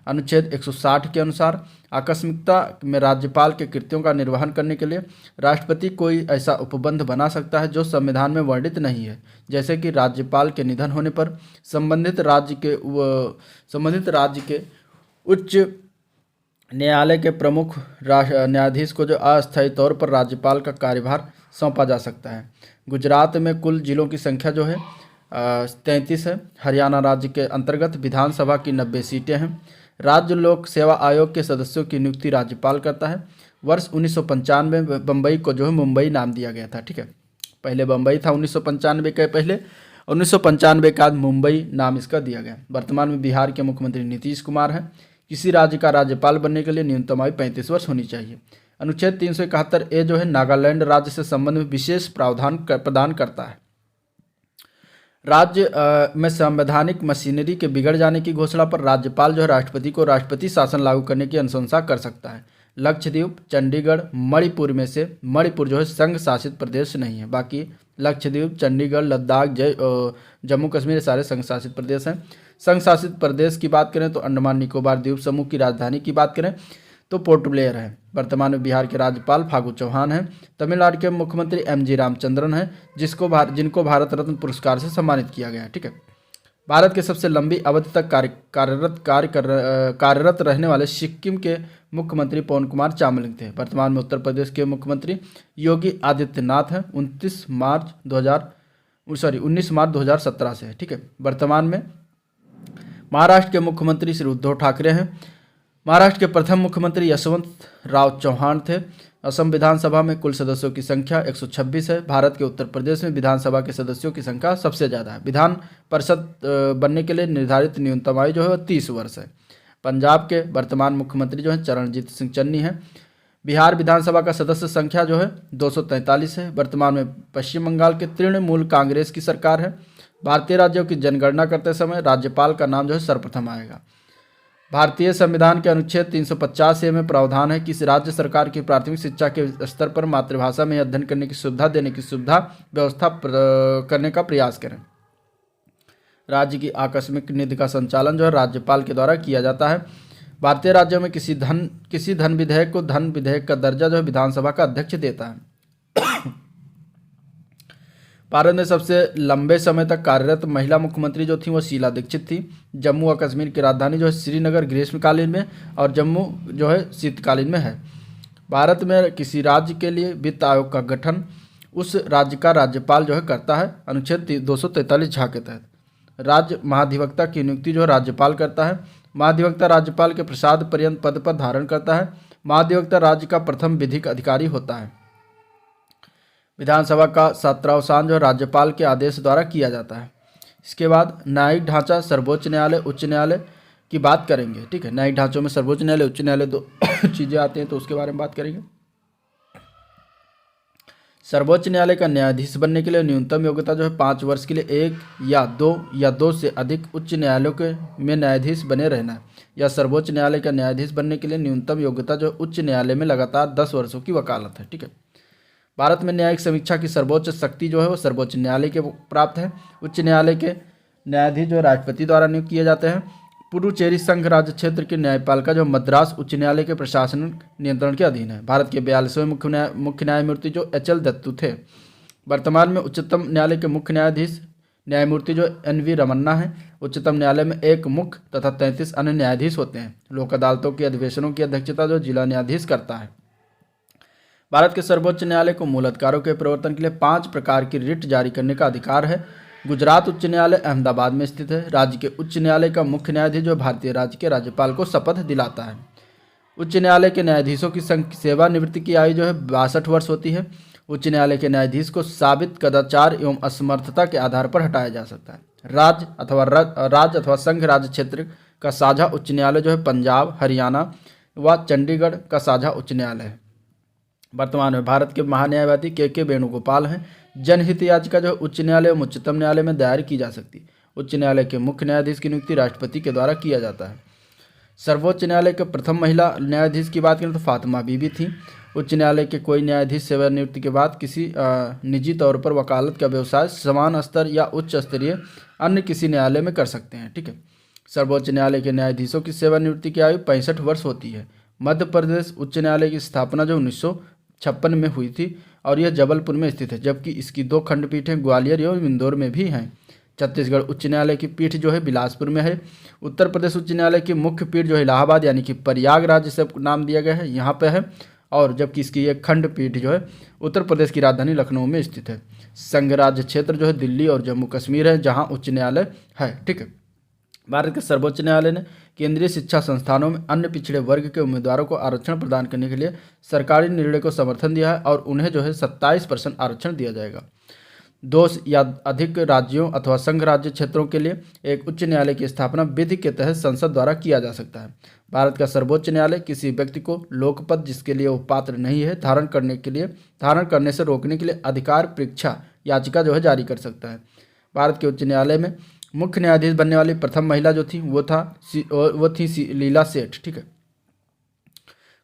अनुच्छेद 160 के अनुसार आकस्मिकता में राज्यपाल के कृत्यों का निर्वहन करने के लिए राष्ट्रपति कोई ऐसा उपबंध बना सकता है जो संविधान में वर्णित नहीं है, जैसे कि राज्यपाल के निधन होने पर संबंधित राज्य के उच्च न्यायालय के प्रमुख न्यायाधीश को जो अस्थायी तौर पर राज्यपाल का कार्यभार सौंपा जा सकता है। गुजरात में कुल जिलों की संख्या जो है 33 है। हरियाणा राज्य के अंतर्गत विधानसभा की 90 सीटें हैं। राज्य लोक सेवा आयोग के सदस्यों की नियुक्ति राज्यपाल करता है। वर्ष 1995 में बम्बई को जो है मुंबई नाम दिया गया था। ठीक है, पहले बम्बई था 1995 के पहले, 1995 के बाद मुंबई नाम इसका दिया गया। वर्तमान में बिहार के मुख्यमंत्री नीतीश कुमार हैं। किसी राज्य का राज्यपाल बनने के लिए न्यूनतम आयु 35 वर्ष होनी चाहिए। अनुच्छेद 371 जो है नागालैंड राज्य से संबंध में विशेष प्रावधान प्रदान करता है। राज्य में संवैधानिक मशीनरी के बिगड़ जाने की घोषणा पर राज्यपाल जो है राष्ट्रपति को राष्ट्रपति शासन लागू करने की अनुशंसा कर सकता है। लक्षद्वीप, चंडीगढ़, मणिपुर में से मणिपुर जो है संघ शासित प्रदेश नहीं है, बाकी लक्षद्वीप, चंडीगढ़, लद्दाख, जम्मू कश्मीर सारे संघ शासित प्रदेश हैं। संघ शासित प्रदेश की बात करें तो अंडमान निकोबार द्वीप समूह की राजधानी की बात करें तो पोर्ट ब्लेयर है। वर्तमान में बिहार के राज्यपाल फागू चौहान हैं। तमिलनाडु के मुख्यमंत्री MG रामचंद्रन हैं, जिनको भारत रत्न पुरस्कार से सम्मानित किया गया है। ठीक है, भारत के सबसे लंबी अवधि तक कार्यरत रहने वाले सिक्किम के मुख्यमंत्री पवन कुमार चामलिंग थे। वर्तमान में उत्तर प्रदेश के मुख्यमंत्री योगी आदित्यनाथ हैं। 19 मार्च 2017 से है। ठीक है, वर्तमान में महाराष्ट्र के मुख्यमंत्री श्री उद्धव ठाकरे हैं। महाराष्ट्र के प्रथम मुख्यमंत्री यशवंत राव चौहान थे। असम विधानसभा में कुल सदस्यों की संख्या 126 है। भारत के उत्तर प्रदेश में विधानसभा के सदस्यों की संख्या सबसे ज़्यादा है। विधान परिषद बनने के लिए निर्धारित न्यूनतम आयु जो है वह 30 वर्ष है। पंजाब के वर्तमान मुख्यमंत्री जो है चरणजीत सिंह चन्नी हैं। बिहार विधानसभा का सदस्य संख्या जो है 243 है। वर्तमान में पश्चिम बंगाल के तृणमूल कांग्रेस की सरकार है। भारतीय राज्यों की जनगणना करते समय राज्यपाल का नाम जो है सर्वप्रथम आएगा। भारतीय संविधान के अनुच्छेद 350 में प्रावधान है कि राज्य सरकार की प्राथमिक शिक्षा के स्तर पर मातृभाषा में अध्ययन करने की सुविधा देने की व्यवस्था करने का प्रयास करें। राज्य की आकस्मिक निधि का संचालन जो है राज्यपाल के द्वारा किया जाता है। भारतीय राज्यों में किसी धन विधेयक को धन विधेयक का दर्जा जो है विधानसभा का अध्यक्ष देता है। भारत में सबसे लंबे समय तक कार्यरत महिला मुख्यमंत्री जो थी वो शीला दीक्षित थी। जम्मू और कश्मीर की राजधानी जो है श्रीनगर ग्रीष्मकालीन में और जम्मू जो है शीतकालीन में है। भारत में किसी राज्य के लिए वित्त आयोग का गठन उस राज्य का राज्यपाल जो है करता है। अनुच्छेद 243 झ के तहत राज्य महाधिवक्ता की नियुक्ति जो है राज्यपाल करता है। महाधिवक्ता राज्यपाल के प्रसाद पर्यंत पद पर धारण करता है। महाधिवक्ता राज्य का प्रथम विधिक अधिकारी होता है। विधानसभा का सत्रावसान जो राज्यपाल के आदेश द्वारा किया जाता है। इसके बाद न्यायिक ढांचा, सर्वोच्च न्यायालय, उच्च न्यायालय की बात करेंगे। ठीक है, न्यायिक ढांचों में सर्वोच्च न्यायालय, उच्च न्यायालय दो चीज़ें आती हैं तो उसके बारे में बात करेंगे। सर्वोच्च न्यायालय का न्यायाधीश बनने के लिए न्यूनतम योग्यता जो है 5 वर्ष के लिए 1 या 2 से अधिक उच्च न्यायालयों के में न्यायाधीश बने रहना है। या सर्वोच्च न्यायालय का न्यायाधीश बनने के लिए न्यूनतम योग्यता जो उच्च न्यायालय में लगातार 10 वर्षों की वकालत है। ठीक है, भारत में न्यायिक समीक्षा की सर्वोच्च शक्ति जो है वो सर्वोच्च न्यायालय के प्राप्त है। उच्च न्यायालय के न्यायाधीश जो राष्ट्रपति द्वारा नियुक्त किए जाते हैं। पुडुचेरी संघ राज्य क्षेत्र के न्यायपालिका जो मद्रास उच्च न्यायालय के प्रशासनिक नियंत्रण के अधीन है। भारत के 42वें मुख्य न्यायमूर्ति जो HL दत्तू थे। वर्तमान में उच्चतम न्यायालय के मुख्य न्यायमूर्ति जो NV रमन्ना है। उच्चतम न्यायालय में 1 मुख्य तथा 33 अन्य न्यायाधीश होते हैं। लोक अदालतों के अधिवेशनों की अध्यक्षता जो जिला न्यायाधीश करता है। भारत के सर्वोच्च न्यायालय को मूल अधिकारों के प्रवर्तन के लिए 5 प्रकार की रिट जारी करने का अधिकार है। गुजरात उच्च न्यायालय अहमदाबाद में स्थित है। राज्य के उच्च न्यायालय का मुख्य न्यायाधीश जो भारतीय राज्य के राज्यपाल को शपथ दिलाता है। उच्च न्यायालय के न्यायाधीशों की सेवानिवृत्ति की आयु जो है 62 वर्ष होती है। उच्च न्यायालय के न्यायाधीश को साबित कदाचार एवं असमर्थता के आधार पर हटाया जा सकता है। राज्य अथवा संघ राज्य क्षेत्र का साझा उच्च न्यायालय जो है पंजाब, हरियाणा व चंडीगढ़ का साझा उच्च न्यायालय है। वर्तमान में भारत के महान्यायवादी के वेणुगोपाल हैं। जनहित याचिका जो उच्च न्यायालय एवं उच्चतम न्यायालय में दायर की जा सकती है। उच्च न्यायालय के मुख्य न्यायाधीश की नियुक्ति राष्ट्रपति के द्वारा किया जाता है। सर्वोच्च न्यायालय के प्रथम महिला न्यायाधीश की बात करें तो फातिमा बीबी थी। उच्च न्यायालय के कोई न्यायाधीश सेवानिवृत्ति के बाद किसी निजी तौर पर वकालत का व्यवसाय समान स्तर या उच्च स्तरीय अन्य किसी न्यायालय में कर सकते हैं। ठीक है, सर्वोच्च न्यायालय के न्यायाधीशों की सेवानिवृत्ति की आयु 65 वर्ष होती है। मध्य प्रदेश उच्च न्यायालय की स्थापना जो 1956 में हुई थी और यह जबलपुर में स्थित है, जबकि इसकी 2 खंडपीठें ग्वालियर एवं इंदौर में भी हैं। छत्तीसगढ़ उच्च न्यायालय की पीठ जो है बिलासपुर में है। उत्तर प्रदेश उच्च न्यायालय की मुख्य पीठ जो है इलाहाबाद यानी कि प्रयागराज से नाम दिया गया है, यहाँ पे है। और जबकि इसकी एक खंडपीठ जो है उत्तर प्रदेश की राजधानी लखनऊ में स्थित है। संघ राज्य क्षेत्र जो है दिल्ली और जम्मू कश्मीर है, जहाँ उच्च न्यायालय है। ठीक है। भारत के सर्वोच्च न्यायालय ने केंद्रीय शिक्षा संस्थानों में अन्य पिछड़े वर्ग के उम्मीदवारों को आरक्षण प्रदान करने के लिए सरकारी निर्णय को समर्थन दिया है और उन्हें जो है 27% आरक्षण दिया जाएगा। 2 या अधिक राज्यों अथवा संघ राज्य क्षेत्रों के लिए एक उच्च न्यायालय की स्थापना विधि के तहत संसद द्वारा किया जा सकता है। भारत का सर्वोच्च न्यायालय किसी व्यक्ति को लोकपद जिसके लिए वो पात्र नहीं है धारण करने से रोकने के लिए अधिकार परीक्षा याचिका जो है जारी कर सकता है। भारत के उच्च न्यायालय में मुख्य न्यायाधीश बनने वाली प्रथम महिला जो थी वो थी लीला सेठ। ठीक है।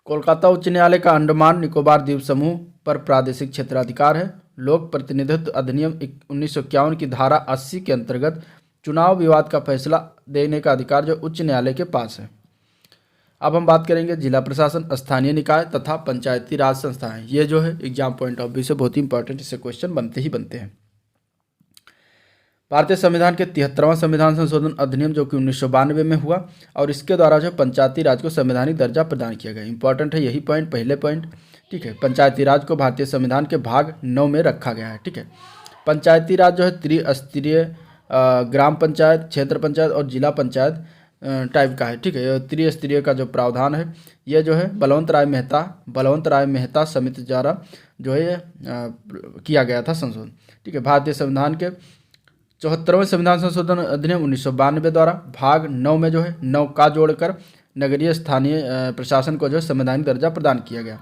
कोलकाता उच्च न्यायालय का अंडमान निकोबार द्वीप समूह पर प्रादेशिक क्षेत्राधिकार है। लोक प्रतिनिधित्व अधिनियम 1951 की धारा 80 के अंतर्गत चुनाव विवाद का फैसला देने का अधिकार जो उच्च न्यायालय के पास है। अब हम बात करेंगे जिला प्रशासन, स्थानीय निकाय तथा पंचायती राज संस्थाएं। ये जो है एग्जाम पॉइंट ऑफ व्यू से बहुत ही इंपॉर्टेंट, इससे क्वेश्चन बनते ही बनते हैं। भारतीय संविधान के 73वां संविधान संशोधन अधिनियम जो कि 1992 में हुआ और इसके द्वारा जो पंचायती राज को संवैधानिक दर्जा प्रदान किया गया। इंपॉर्टेंट है यही पॉइंट, पहले पॉइंट। ठीक है। पंचायती राज को भारतीय संविधान के भाग 9 में रखा गया है। ठीक है। पंचायती राज जो है त्रिस्तरीय ग्राम पंचायत, क्षेत्र पंचायत और जिला पंचायत टाइप का है। ठीक है। त्रिस्तरीय का जो प्रावधान है ये जो है बलवंत राय मेहता समिति द्वारा जो है किया गया था संशोधन। ठीक है। भारतीय संविधान के 74वें संविधान संशोधन अधिनियम 1992 द्वारा भाग 9 में जो है 9 का जोड़कर नगरीय स्थानीय प्रशासन को जो है संवैधानिक दर्जा प्रदान किया गया।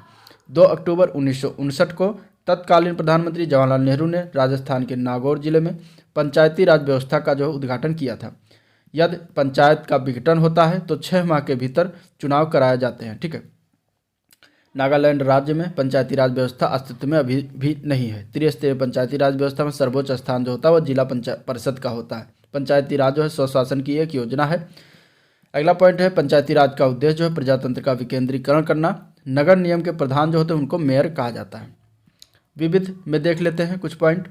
2 अक्टूबर 1959 को तत्कालीन प्रधानमंत्री जवाहरलाल नेहरू ने राजस्थान के नागौर जिले में पंचायती राज व्यवस्था का जो उद्घाटन किया था। यदि पंचायत का विघटन होता है तो 6 माह के भीतर चुनाव कराए जाते हैं। ठीक है। नागालैंड राज्य में पंचायती राज व्यवस्था अस्तित्व में अभी भी नहीं है। त्रिस्तरीय पंचायती राज व्यवस्था में सर्वोच्च स्थान जो होता है वह जिला पंचायत परिषद का होता है। पंचायती राज जो है स्वशासन की एक योजना है। अगला पॉइंट है पंचायती राज का उद्देश्य जो है प्रजातंत्र का विकेंद्रीकरण करना। नगर निगम के प्रधान जो होते हैं उनको मेयर कहा जाता है। विविध में देख लेते हैं कुछ पॉइंट।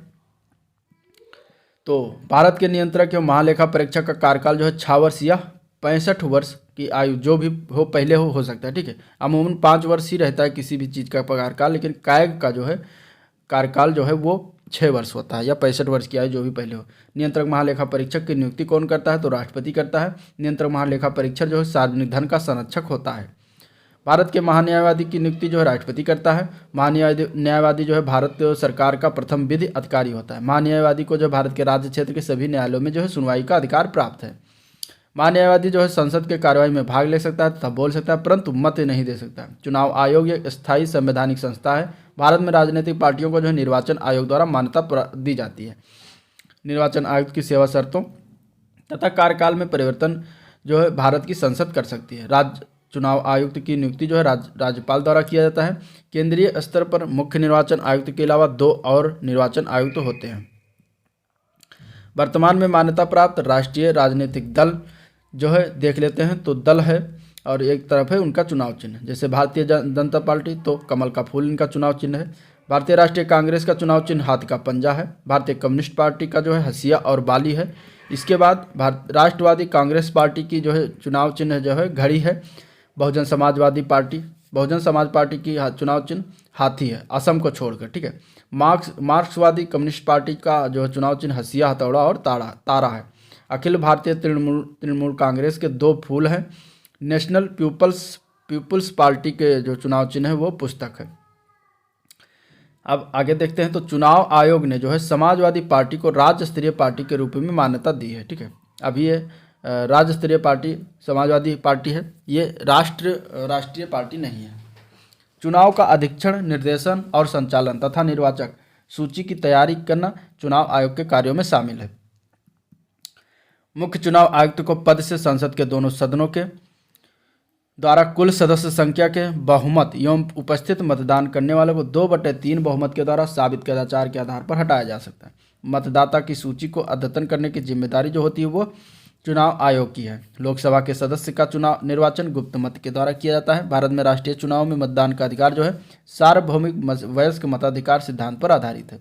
तो भारत के नियंत्रक एवं महालेखा परीक्षक का कार्यकाल जो है 6 वर्ष या 65 वर्ष की आयु जो भी हो पहले हो सकता है। ठीक है। अमूमन 5 वर्ष ही रहता है किसी भी चीज़ का कार्यकाल, लेकिन कायग का जो है कार्यकाल जो है वो 6 वर्ष होता है या 65 वर्ष की आयु जो भी पहले हो। नियंत्रक महालेखा परीक्षक की नियुक्ति कौन करता है तो राष्ट्रपति करता है। नियंत्रक महालेखा परीक्षक जो है सार्वजनिक धन का संरक्षक होता है। भारत के महान्यायवादी की नियुक्ति जो है राष्ट्रपति करता है। महान्यायवादी जो है भारत सरकार का प्रथम विधि अधिकारी होता है। महान्यायवादी को जो भारत के राज्य क्षेत्र के सभी न्यायालयों में जो है सुनवाई का अधिकार प्राप्त है। महान्यायवादी जो है संसद के कार्यवाही में भाग ले सकता है तथा बोल सकता है परंतु मत नहीं दे सकता। चुनाव आयोग एक स्थायी संवैधानिक संस्था है। भारत में राजनीतिक पार्टियों को जो है निर्वाचन आयोग द्वारा मान्यता दी जाती है। निर्वाचन आयुक्त की सेवा शर्तों तथा कार्यकाल में परिवर्तन जो है भारत की संसद कर सकती है। राज्य चुनाव आयुक्त की नियुक्ति जो है राज्यपाल द्वारा किया जाता है। केंद्रीय स्तर पर मुख्य निर्वाचन आयुक्त के अलावा 2 और निर्वाचन आयुक्त होते हैं। वर्तमान में मान्यता प्राप्त राष्ट्रीय राजनीतिक दल जो है देख लेते हैं तो दल है और एक तरफ है उनका चुनाव चिन्ह। जैसे भारतीय जनता पार्टी तो कमल का फूल इनका चुनाव चिन्ह है। भारतीय राष्ट्रीय कांग्रेस का चुनाव चिन्ह हाथी का पंजा है। भारतीय कम्युनिस्ट पार्टी का जो है हंसिया और बाली है। इसके बाद राष्ट्रवादी कांग्रेस पार्टी की जो है चुनाव चिन्ह जो है घड़ी है। बहुजन समाज पार्टी की चुनाव चिन्ह हाथी है असम को छोड़कर। ठीक है। मार्क्सवादी कम्युनिस्ट पार्टी का जो है चुनाव चिन्ह हंसिया, हथौड़ा और तारा है। अखिल भारतीय तृणमूल कांग्रेस के 2 फूल हैं। नेशनल पीपुल्स पार्टी के जो चुनाव चिन्ह है वो पुस्तक है। अब आगे देखते हैं तो चुनाव आयोग ने जो है समाजवादी पार्टी को राज्य स्तरीय पार्टी के रूप में मान्यता दी है। ठीक है। अभी ये राज्य स्तरीय पार्टी समाजवादी पार्टी है, ये राष्ट्रीय पार्टी नहीं है। चुनाव का अधीक्षण, निर्देशन और संचालन तथा निर्वाचक सूची की तैयारी करना चुनाव आयोग के कार्यों में शामिल है। मुख्य चुनाव आयुक्त को पद से संसद के दोनों सदनों के द्वारा कुल सदस्य संख्या के बहुमत एवं उपस्थित मतदान करने वाले को 2/3 बहुमत के द्वारा साबित कदाचार के आधार पर हटाया जा सकता है। मतदाता की सूची को अद्यतन करने की जिम्मेदारी जो होती है वो चुनाव आयोग की है। लोकसभा के सदस्य का चुनाव निर्वाचन गुप्त मत के द्वारा किया जाता है। भारत में राष्ट्रीय चुनाव में मतदान का अधिकार जो है सार्वभौमिक वयस्क मताधिकार सिद्धांत पर आधारित है।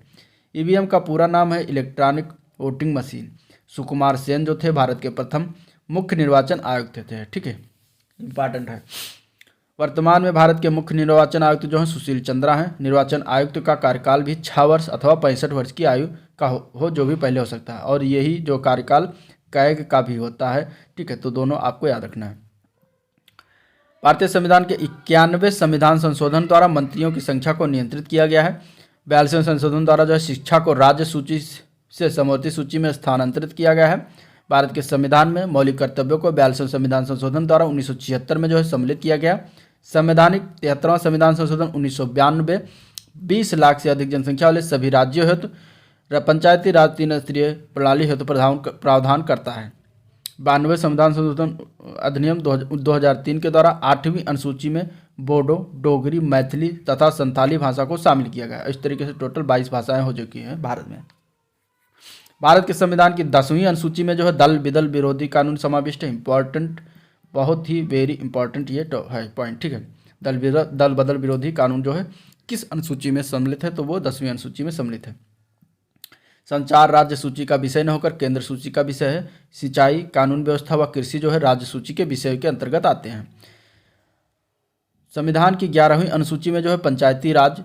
ईवीएम का पूरा नाम है electronic voting machine. Sukumar Sen जो थे भारत के प्रथम मुख्य निर्वाचन आयुक्त थे। ठीक है, इंपॉर्टेंट है। वर्तमान में भारत के मुख्य निर्वाचन आयुक्त जो हैं सुशील चंद्रा हैं। निर्वाचन आयुक्त का कार्यकाल भी 6 वर्ष अथवा 65 वर्ष की आयु का हो जो भी पहले हो सकता है, और यही जो कार्यकाल कैग का भी होता है। ठीक है, तो दोनों आपको याद रखना है। भारतीय संविधान के 91वें संविधान संशोधन द्वारा मंत्रियों की संख्या को नियंत्रित किया गया है। 42वें संशोधन द्वारा जो है शिक्षा को राज्य सूची से समवर्ती सूची में स्थानांतरित किया गया है। भारत के संविधान में मौलिक कर्तव्यों को 42वें संविधान संशोधन द्वारा 1976 में जो है सम्मिलित किया गया। संवैधानिक 73वां संविधान संशोधन 1992 20 लाख से अधिक जनसंख्या वाले सभी राज्यों हेतु पंचायती राज 3 स्तरीय प्रणाली हेतु प्रावधान करता है। 92वें संविधान संशोधन अधिनियम 2003 के द्वारा 8वीं अनुसूची में बोडो, डोगरी, मैथिली तथा संथाली भाषा को शामिल किया गया। इस तरीके से टोटल 22 भाषाएं हो चुकी हैं भारत में। भारत के संविधान की 10वीं अनुसूची में जो है दल बदल विरोधी कानून समाविष्ट है। इंपॉर्टेंट, बहुत ही वेरी इंपॉर्टेंट ये है पॉइंट। ठीक है, दल बदल विरोधी कानून जो है किस अनुसूची में सम्मिलित है, तो वो 10वीं अनुसूची में सम्मिलित है। संचार राज्य सूची का विषय न होकर केंद्र सूची का विषय है। सिंचाई, कानून व्यवस्था व कृषि जो है राज्य सूची के विषय के अंतर्गत आते हैं। संविधान की 11वीं अनुसूची में जो है पंचायती राज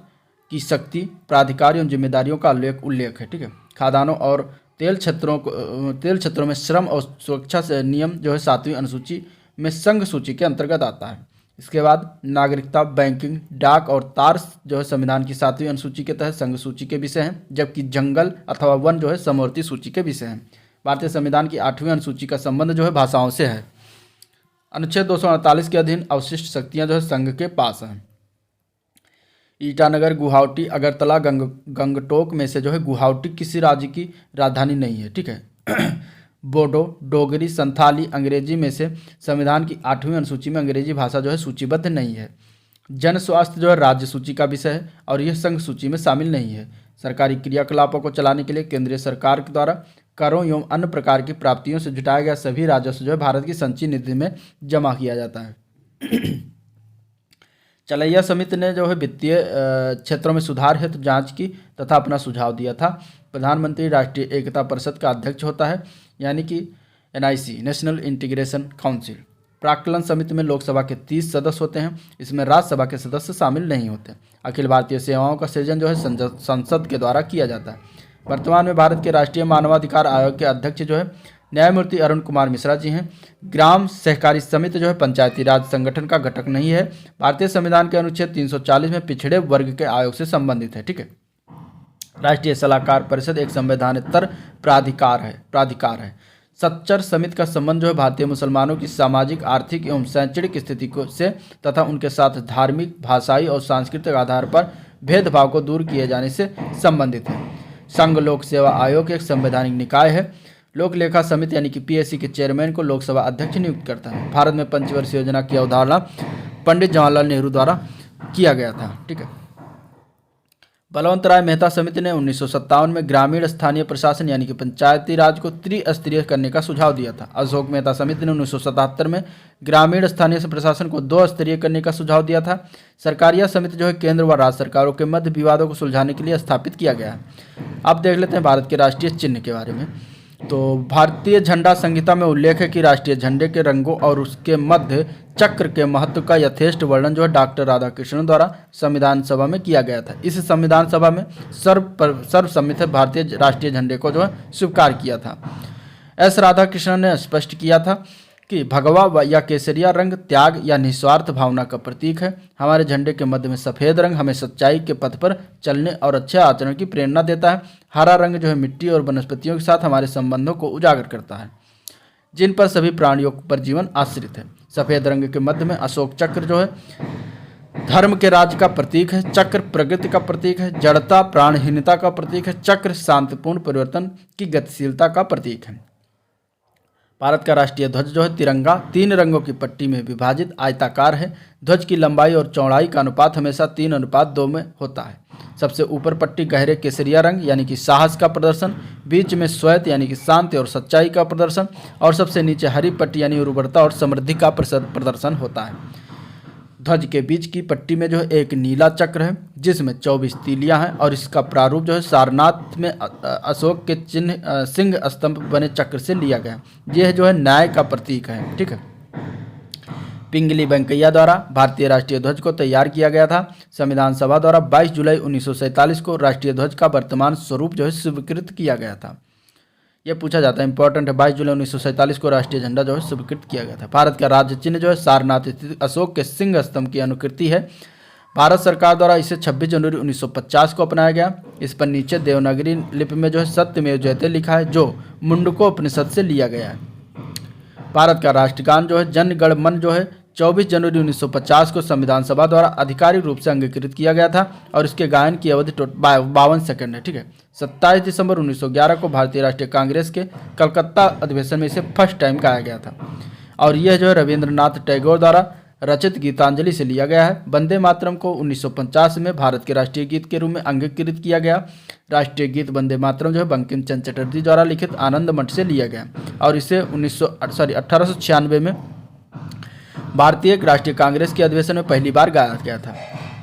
की शक्ति, प्राधिकार एवं जिम्मेदारियों का उल्लेख है। ठीक है, खादानों और तेल क्षेत्रों में श्रम और सुरक्षा से नियम जो है 7वीं अनुसूची में संघ सूची के अंतर्गत आता है। इसके बाद नागरिकता, बैंकिंग, डाक और तार जो है संविधान की 7वीं अनुसूची के तहत संघ सूची के विषय हैं, जबकि जंगल अथवा वन जो है समवर्ती सूची के विषय हैं। भारतीय संविधान की 8वीं अनुसूची का संबंध जो है भाषाओं से है। अनुच्छेद 248 के अधीन अवशिष्ट शक्तियां जो है संघ के पास हैं। ईटानगर, गुवाहाटी, अगरतला, गंगटोक में से जो है गुवाहाटी किसी राज्य की राजधानी नहीं है। ठीक है, बोडो, डोगरी, संथाली, अंग्रेजी में से संविधान की 8वीं अनुसूची में अंग्रेजी भाषा जो है सूचीबद्ध नहीं है। जन स्वास्थ्य जो है राज्य सूची का विषय है और यह संघ सूची में शामिल नहीं है। सरकारी क्रियाकलापों को चलाने के लिए केंद्रीय सरकार के द्वारा करों एवं अन्य प्रकार की प्राप्तियों से जुटाया गया सभी राजस्व जो है भारत की संचयी निधि में जमा किया जाता है। चलैया समिति ने जो है वित्तीय क्षेत्रों में सुधार हेतु जांच की तथा अपना सुझाव दिया था। प्रधानमंत्री राष्ट्रीय एकता परिषद का अध्यक्ष होता है, यानी कि NIC, नेशनल इंटीग्रेशन काउंसिल। प्राक्कलन समिति में लोकसभा के 30 सदस्य होते हैं। इसमें राज्यसभा के सदस्य शामिल नहीं होते। अखिल भारतीय सेवाओं का सृजन जो है संसद के द्वारा किया जाता है। वर्तमान में भारत के राष्ट्रीय मानवाधिकार आयोग के अध्यक्ष जो है न्यायमूर्ति अरुण कुमार मिश्रा जी हैं। ग्राम सहकारी समिति जो है पंचायती राज संगठन का घटक नहीं है। भारतीय संविधान के अनुच्छेद 340 में पिछड़े वर्ग के आयोग से संबंधित है। ठीक है, राष्ट्रीय सलाहकार परिषद एक संवैधानिक प्राधिकार है। सच्चर समिति का संबंध जो है भारतीय मुसलमानों की सामाजिक, आर्थिक एवं शैक्षणिक स्थिति को से तथा उनके साथ धार्मिक, भाषाई और सांस्कृतिक आधार पर भेदभाव को दूर किए जाने से संबंधित है। संघ लोक सेवा आयोग एक संवैधानिक निकाय है। लोक लेखा समिति यानी कि PSC के चेयरमैन को लोकसभा अध्यक्छ नियुक्त करता है। भारत में पंचवर्षीय योजना की अवधारणा पंडित जवाहरलाल नेहरू द्वारा किया गया था। ठीक है, बलवंत राय मेहता समिति ने 1957 में ग्रामीण स्थानीय प्रशासन यानी कि पंचायती राज को त्रिस्तरीय करने का सुझाव दिया था। अशोक मेहता समिति ने 1977 में ग्रामीण स्थानीय प्रशासन को 2 स्तरीय करने का सुझाव दिया था। सरकारिया समिति जो है केंद्र व राज्य सरकारों के मध्य विवादों को सुलझाने के लिए स्थापित किया गया है। अब देख लेते हैं भारत के राष्ट्रीय चिन्ह के बारे में। तो भारतीय झंडा संहिता में उल्लेख है कि राष्ट्रीय झंडे के रंगों और उसके मध्य चक्र के महत्व का यथेष्ट वर्णन जो है डॉक्टर राधाकृष्णन द्वारा संविधान सभा में किया गया था। इस संविधान सभा में सर्वसम्मत भारतीय राष्ट्रीय झंडे को जो है स्वीकार किया था। S राधाकृष्णन ने स्पष्ट किया था कि भगवा या केसरिया रंग त्याग या निस्वार्थ भावना का प्रतीक है। हमारे झंडे के मध्य में सफ़ेद रंग हमें सच्चाई के पथ पर चलने और अच्छे आचरण की प्रेरणा देता है। हरा रंग जो है मिट्टी और वनस्पतियों के साथ हमारे संबंधों को उजागर करता है, जिन पर सभी प्राणियों पर जीवन आश्रित है। सफ़ेद रंग के मध्य में अशोक चक्र जो है धर्म के राज का प्रतीक है। चक्र प्रगति का प्रतीक है। जड़ता प्राणहीनता का प्रतीक है। चक्र शांतिपूर्ण परिवर्तन की गतिशीलता का प्रतीक है। भारत का राष्ट्रीय ध्वज जो है तिरंगा 3 रंगों की पट्टी में विभाजित आयताकार है। ध्वज की लंबाई और चौड़ाई का अनुपात हमेशा 3:2 में होता है। सबसे ऊपर पट्टी गहरे केसरिया रंग यानी कि साहस का प्रदर्शन, बीच में श्वेत यानी कि शांति और सच्चाई का प्रदर्शन, और सबसे नीचे हरी पट्टी यानी उर्वरता और समृद्धि का प्रदर्शन होता है। ध्वज के बीच की पट्टी में जो है एक नीला चक्र है जिसमें 24 तीलियां हैं और इसका प्रारूप जो है सारनाथ में अशोक के चिन्ह सिंह स्तंभ बने चक्र से लिया गया। यह जो है न्याय का प्रतीक है। ठीक है। पिंगली वेंकैया द्वारा भारतीय राष्ट्रीय ध्वज को तैयार किया गया था। संविधान सभा द्वारा 22 जुलाई 1947 को राष्ट्रीय ध्वज का वर्तमान स्वरूप जो है स्वीकृत किया गया था। यह पूछा जाता है, इंपॉर्टेंट है। 22 जुलाई 1947 को राष्ट्रीय झंडा जो है स्वीकृत किया गया था। भारत का राज्य चिन्ह जो है सारनाथ स्थित अशोक के सिंह स्तंभ की अनुकृति है। भारत सरकार द्वारा इसे 26 जनवरी 1950 को अपनाया गया। इस पर नीचे देवनागरी लिपि में जो है सत्यमेव जयते लिखा है जो मुंडकोपनिषद से लिया गया है। भारत का राष्ट्रगान जो है जन गण मन जो है 24 जनवरी 1950 को संविधान सभा द्वारा आधिकारिक रूप से अंगीकृत किया गया था और इसके गायन की अवधि 52 सेकंड है। ठीक है। 27 दिसंबर 1911 को भारतीय राष्ट्रीय कांग्रेस के कलकत्ता अधिवेशन में इसे फर्स्ट टाइम गाया गया था और यह जो है रविंद्रनाथ टैगोर द्वारा रचित गीतांजलि से लिया गया है। वंदे मातरम को 1950 में भारत के राष्ट्रीय गीत के रूप में अंगीकृत किया गया। राष्ट्रीय गीत वंदे मातरम जो है बंकिम चंद्र चटर्जी द्वारा लिखित आनंद मठ से लिया गया और इसे 1896 में भारतीय राष्ट्रीय कांग्रेस के अधिवेशन में पहली बार गाया गया था।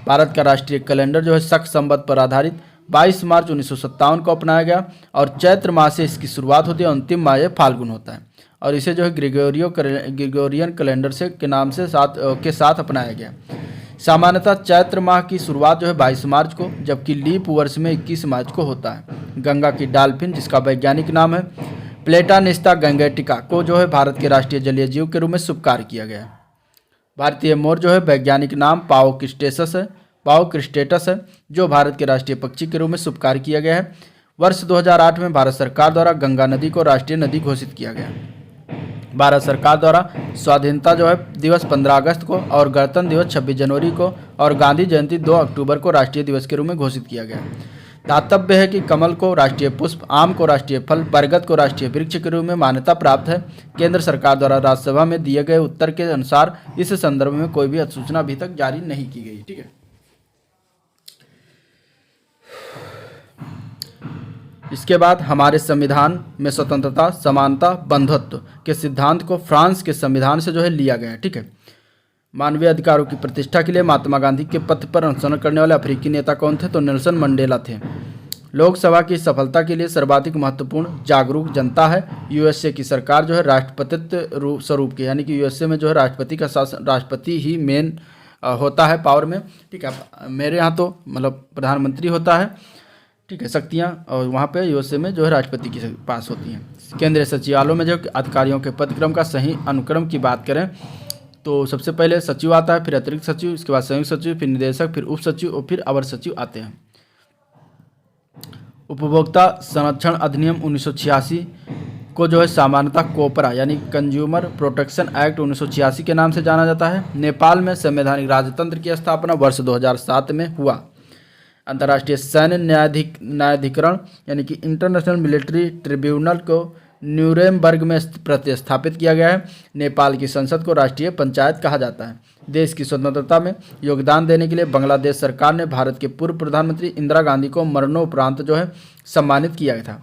भारत का राष्ट्रीय कैलेंडर जो है शक संवत पर आधारित 22 मार्च 1957 को अपनाया गया और चैत्र माह से इसकी शुरुआत होती है, अंतिम माह ये फाल्गुन होता है और इसे जो है ग्रेगोरियन कैलेंडर से के नाम से के साथ अपनाया गया। सामान्यतः चैत्र माह की शुरुआत जो है 22 मार्च को जबकि लीप वर्ष में 21 मार्च को होता है। गंगा की डॉल्फिन जिसका वैज्ञानिक नाम है प्लेटानिस्टा गैंगेटिका को जो है भारत के राष्ट्रीय जलीय जीव के रूप में स्वीकार किया गया है। भारतीय मोर जो है वैज्ञानिक नाम पाओक्रिस्टेटस है जो भारत के राष्ट्रीय पक्षी के रूप में स्वीकार किया गया है। वर्ष 2008 में भारत सरकार द्वारा गंगा नदी को राष्ट्रीय नदी घोषित किया गया। भारत सरकार द्वारा स्वाधीनता जो है दिवस 15 अगस्त को और गणतंत्र दिवस 26 जनवरी को और गांधी जयंती 2 अक्टूबर को राष्ट्रीय दिवस के रूप में घोषित किया गया। दातव्य है कि कमल को राष्ट्रीय पुष्प, आम को राष्ट्रीय फल, बरगद को राष्ट्रीय वृक्ष के रूप में मान्यता प्राप्त है। केंद्र सरकार द्वारा राज्यसभा में दिए गए उत्तर के अनुसार इस संदर्भ में कोई भी अधिसूचना अभी तक जारी नहीं की गई। ठीक है। इसके बाद हमारे संविधान में स्वतंत्रता, समानता, बंधुत्व के सिद्धांत को फ्रांस के संविधान से जो है लिया गया है। ठीक है। मानवीय अधिकारों की प्रतिष्ठा के लिए महात्मा गांधी के पथ पर अनुसरण करने वाले अफ्रीकी नेता कौन थे? तो नेल्सन मंडेला थे। लोकसभा की सफलता के लिए सर्वाधिक महत्वपूर्ण जागरूक जनता है। यूएसए की सरकार जो है राष्ट्रपतित्व स्वरूप की, यानी कि यूएसए में जो है राष्ट्रपति का शासन, राष्ट्रपति ही मेन होता है पावर में। ठीक है। मेरे यहाँ तो मतलब प्रधानमंत्री होता है। ठीक है, शक्तियाँ, और वहाँ पे यूएसए में जो है राष्ट्रपति के पास होती हैं। केंद्रीय सचिवालयों में जो अधिकारियों के पदक्रम का सही अनुक्रम की बात करें तो सबसे पहले सचिव आता है, फिर अतिरिक्त सचिव, इसके बाद संयुक्त सचिव, फिर निदेशक, फिर उप सचिव और फिर अवर सचिव आते हैं। उपभोक्ता संरक्षण अधिनियम 1986 को जो है सामान्यतः कोपरा यानी कंज्यूमर प्रोटेक्शन एक्ट 1986 के नाम से जाना जाता है। नेपाल में संवैधानिक राजतंत्र की स्थापना वर्ष 2007 में हुआ। अंतर्राष्ट्रीय सैन्य न्यायाधिकरण यानी कि इंटरनेशनल मिलिट्री ट्रिब्यूनल को न्यूरेमबर्ग में प्रतिस्थापित किया गया है। नेपाल की संसद को राष्ट्रीय पंचायत कहा जाता है। देश की स्वतंत्रता में योगदान देने के लिए बांग्लादेश सरकार ने भारत के पूर्व प्रधानमंत्री इंदिरा गांधी को मरणोपरांत जो है सम्मानित किया गया था।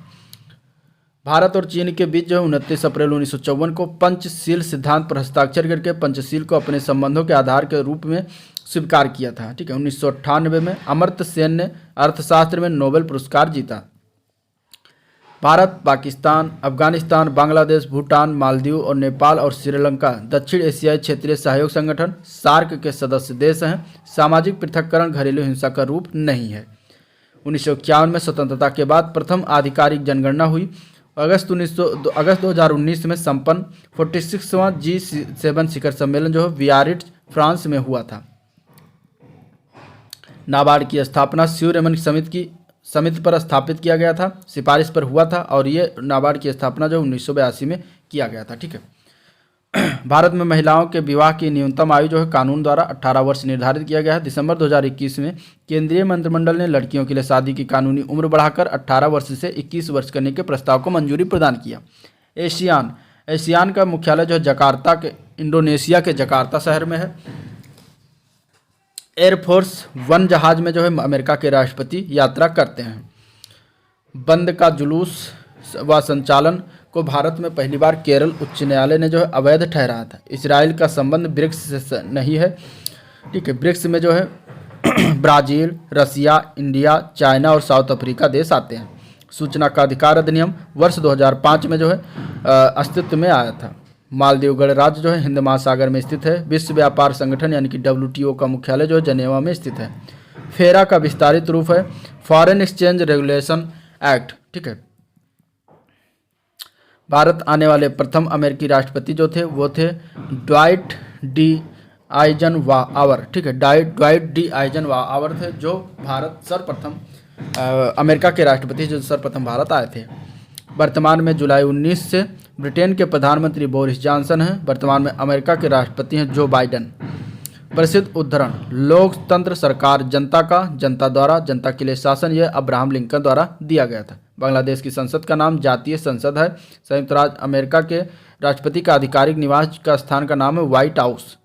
भारत और चीन के बीच जो है 29 अप्रैल 1954 को पंचशील सिद्धांत पर हस्ताक्षर करके पंचशील को अपने संबंधों के आधार के रूप में स्वीकार किया था। ठीक है। 1998 में अमर्त्य सेन ने अर्थशास्त्र में नोबेल पुरस्कार जीता। भारत, पाकिस्तान, अफगानिस्तान, बांग्लादेश, भूटान, मालदीव और नेपाल और श्रीलंका दक्षिण एशियाई क्षेत्रीय सहयोग संगठन सार्क के सदस्य देश हैं। सामाजिक पृथक्करण घरेलू हिंसा का रूप नहीं है। 1951 में स्वतंत्रता के बाद प्रथम आधिकारिक जनगणना हुई। अगस्त 2019 में संपन्न 46वां G7 शिखर सम्मेलन जो है बियारिट्ज फ्रांस में हुआ था। नाबार्ड की स्थापना स्यूरेमन समिति पर स्थापित किया गया था, सिफारिश पर हुआ था और ये नाबार्ड की स्थापना जो 1982 में किया गया था। ठीक है। भारत में महिलाओं के विवाह की न्यूनतम आयु जो है कानून द्वारा 18 वर्ष निर्धारित किया गया है। दिसंबर 2021 में केंद्रीय मंत्रिमंडल ने लड़कियों के लिए शादी की कानूनी उम्र बढ़ाकर 18 वर्ष से 21 वर्ष करने के प्रस्ताव को मंजूरी प्रदान किया। एशियान एशियान का मुख्यालय जो है जकार्ता के इंडोनेशिया के जकार्ता शहर में है। एयरफोर्स वन जहाज में जो है अमेरिका के राष्ट्रपति यात्रा करते हैं। बंद का जुलूस व संचालन को भारत में पहली बार केरल उच्च न्यायालय ने जो है अवैध ठहराया था। इसराइल का संबंध ब्रिक्स से नहीं है, ठीक है। ब्रिक्स में जो है ब्राज़ील, रसिया, इंडिया, चाइना और साउथ अफ्रीका देश आते हैं। सूचना का अधिकार अधिनियम वर्ष 2005 में जो है अस्तित्व में आया था। मालदीव गणराज्य जो है हिंद महासागर में स्थित है। विश्व व्यापार संगठन यानी कि WTO का मुख्यालय जो है जनेवा में स्थित है। फेरा का विस्तारित रूप है फॉरेन एक्सचेंज रेगुलेशन एक्ट, ठीक है। भारत आने वाले प्रथम अमेरिकी राष्ट्रपति जो थे वो थे ड्वाइट डी आइजनहॉवर, ठीक है। ड्वाइट डी आइजनहॉवर थे जो भारत सर्वप्रथम अमेरिका के राष्ट्रपति जो सर्वप्रथम भारत आए थे। वर्तमान में जुलाई 19 से ब्रिटेन के प्रधानमंत्री बोरिस जॉनसन हैं। वर्तमान में अमेरिका के राष्ट्रपति हैं जो बाइडन। प्रसिद्ध उद्धरण, लोकतंत्र सरकार जनता का, जनता द्वारा, जनता के लिए शासन, यह अब्राहम लिंकन द्वारा दिया गया था। बांग्लादेश की संसद का नाम जातीय संसद है। संयुक्त राज्य अमेरिका के राष्ट्रपति का आधिकारिक निवास का स्थान का नाम है white house.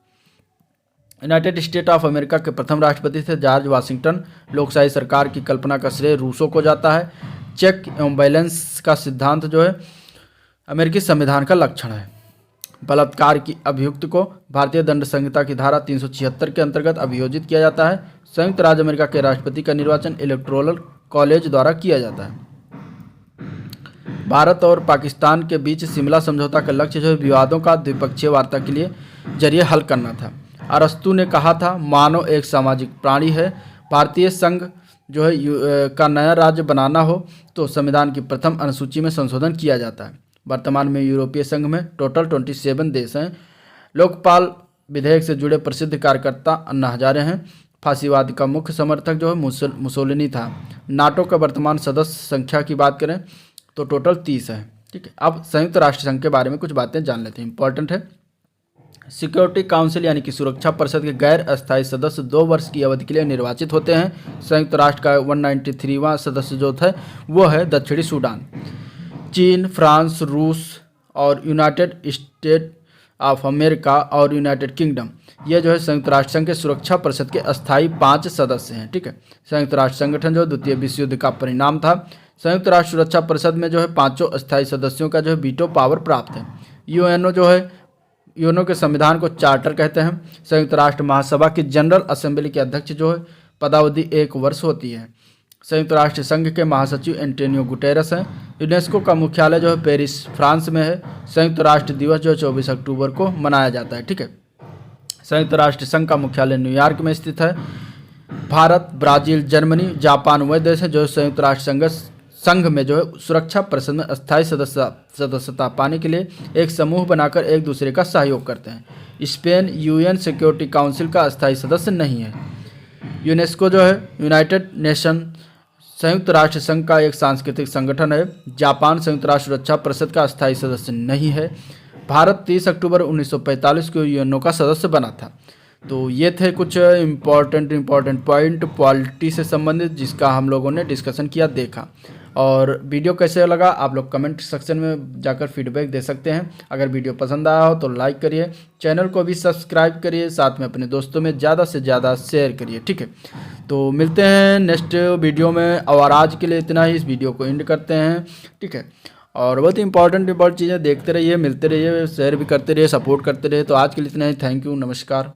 United state of America के प्रथम राष्ट्रपति थे जॉर्ज वाशिंगटन। लोकशाही सरकार की कल्पना का श्रेय रूसों को जाता है। चेक एवं बैलेंस का सिद्धांत जो है अमेरिकी संविधान का लक्षण है। बलात्कार की अभियुक्त को भारतीय दंड संहिता की धारा 376 के अंतर्गत अभियोजित किया जाता है। संयुक्त राज्य अमेरिका के राष्ट्रपति का निर्वाचन इलेक्टोरल कॉलेज द्वारा किया जाता है। भारत और पाकिस्तान के बीच शिमला समझौता का लक्ष्य जो है विवादों का द्विपक्षीय वार्ता के लिए जरिए हल करना था। अरस्तु ने कहा था मानव एक सामाजिक प्राणी है। भारतीय संघ जो है का नया राज्य बनाना हो तो संविधान की प्रथम अनुसूची में संशोधन किया जाता है। वर्तमान में यूरोपीय संघ में टोटल 27 देश हैं। लोकपाल विधेयक से जुड़े प्रसिद्ध कार्यकर्ता अन्ना हजारे हैं। फांसीवाद का मुख्य समर्थक जो है मुसोलिनी था। नाटो का वर्तमान सदस्य संख्या की बात करें तो टोटल 30 है, ठीक है। अब संयुक्त राष्ट्र संघ के बारे में कुछ बातें जान लेते हैं, इंपॉर्टेंट है। सिक्योरिटी काउंसिल यानी कि सुरक्षा परिषद के गैर अस्थायी सदस्य 2 वर्ष की अवधि के लिए निर्वाचित होते हैं। संयुक्त राष्ट्र का 193वां सदस्य जो था वो है दक्षिणी सूडान। चीन, फ्रांस, रूस और यूनाइटेड स्टेट ऑफ अमेरिका और यूनाइटेड किंगडम ये जो है संयुक्त राष्ट्र संघ के सुरक्षा परिषद के अस्थायी 5 सदस्य हैं, ठीक है। संयुक्त राष्ट्र संगठन जो द्वितीय विश्व युद्ध का परिणाम था। संयुक्त राष्ट्र सुरक्षा परिषद में जो है 5 अस्थायी सदस्यों का जो है वीटो पावर प्राप्त है। यूएनओ जो है यूएनओ के संविधान को चार्टर कहते हैं। संयुक्त राष्ट्र महासभा की जनरल असेंबली के अध्यक्ष जो है पदावधि 1 वर्ष होती है। संयुक्त राष्ट्र संघ के महासचिव एंटोनियो गुटेरस हैं। यूनेस्को का मुख्यालय जो है पेरिस, फ्रांस में है। संयुक्त राष्ट्र दिवस जो है 24 अक्टूबर को मनाया जाता है, ठीक है। संयुक्त राष्ट्र संघ का मुख्यालय न्यूयॉर्क में स्थित है। भारत, ब्राज़ील, जर्मनी, जापान वे देश हैं जो संयुक्त राष्ट्र संघ में जो है सुरक्षा परिषद में अस्थायी सदस्यता पाने के लिए एक समूह बनाकर एक दूसरे का सहयोग करते हैं। स्पेन यूएन सिक्योरिटी काउंसिल का अस्थायी सदस्य नहीं है। यूनेस्को जो है यूनाइटेड नेशन संयुक्त राष्ट्र संघ का एक सांस्कृतिक संगठन है। जापान संयुक्त राष्ट्र सुरक्षा परिषद का अस्थायी सदस्य नहीं है। भारत 30 अक्टूबर 1945 को यूएनओ का सदस्य बना था। तो ये थे कुछ इम्पॉर्टेंट पॉइंट पॉलिटी से संबंधित जिसका हम लोगों ने डिस्कशन किया, देखा। और वीडियो कैसे लगा आप लोग कमेंट सेक्शन में जाकर फीडबैक दे सकते हैं। अगर वीडियो पसंद आया हो तो लाइक करिए, चैनल को भी सब्सक्राइब करिए, साथ में अपने दोस्तों में ज़्यादा से ज़्यादा शेयर करिए, ठीक है। तो मिलते हैं नेक्स्ट वीडियो में और आज के लिए इतना ही। इस वीडियो को एंड करते हैं, ठीक है। और बहुत ही इंपॉर्टेंट चीज़ें देखते रहिए, मिलते रहिए, शेयर भी करते रहिए, सपोर्ट करते रहिए। तो आज के लिए इतना ही। थैंक यू, नमस्कार।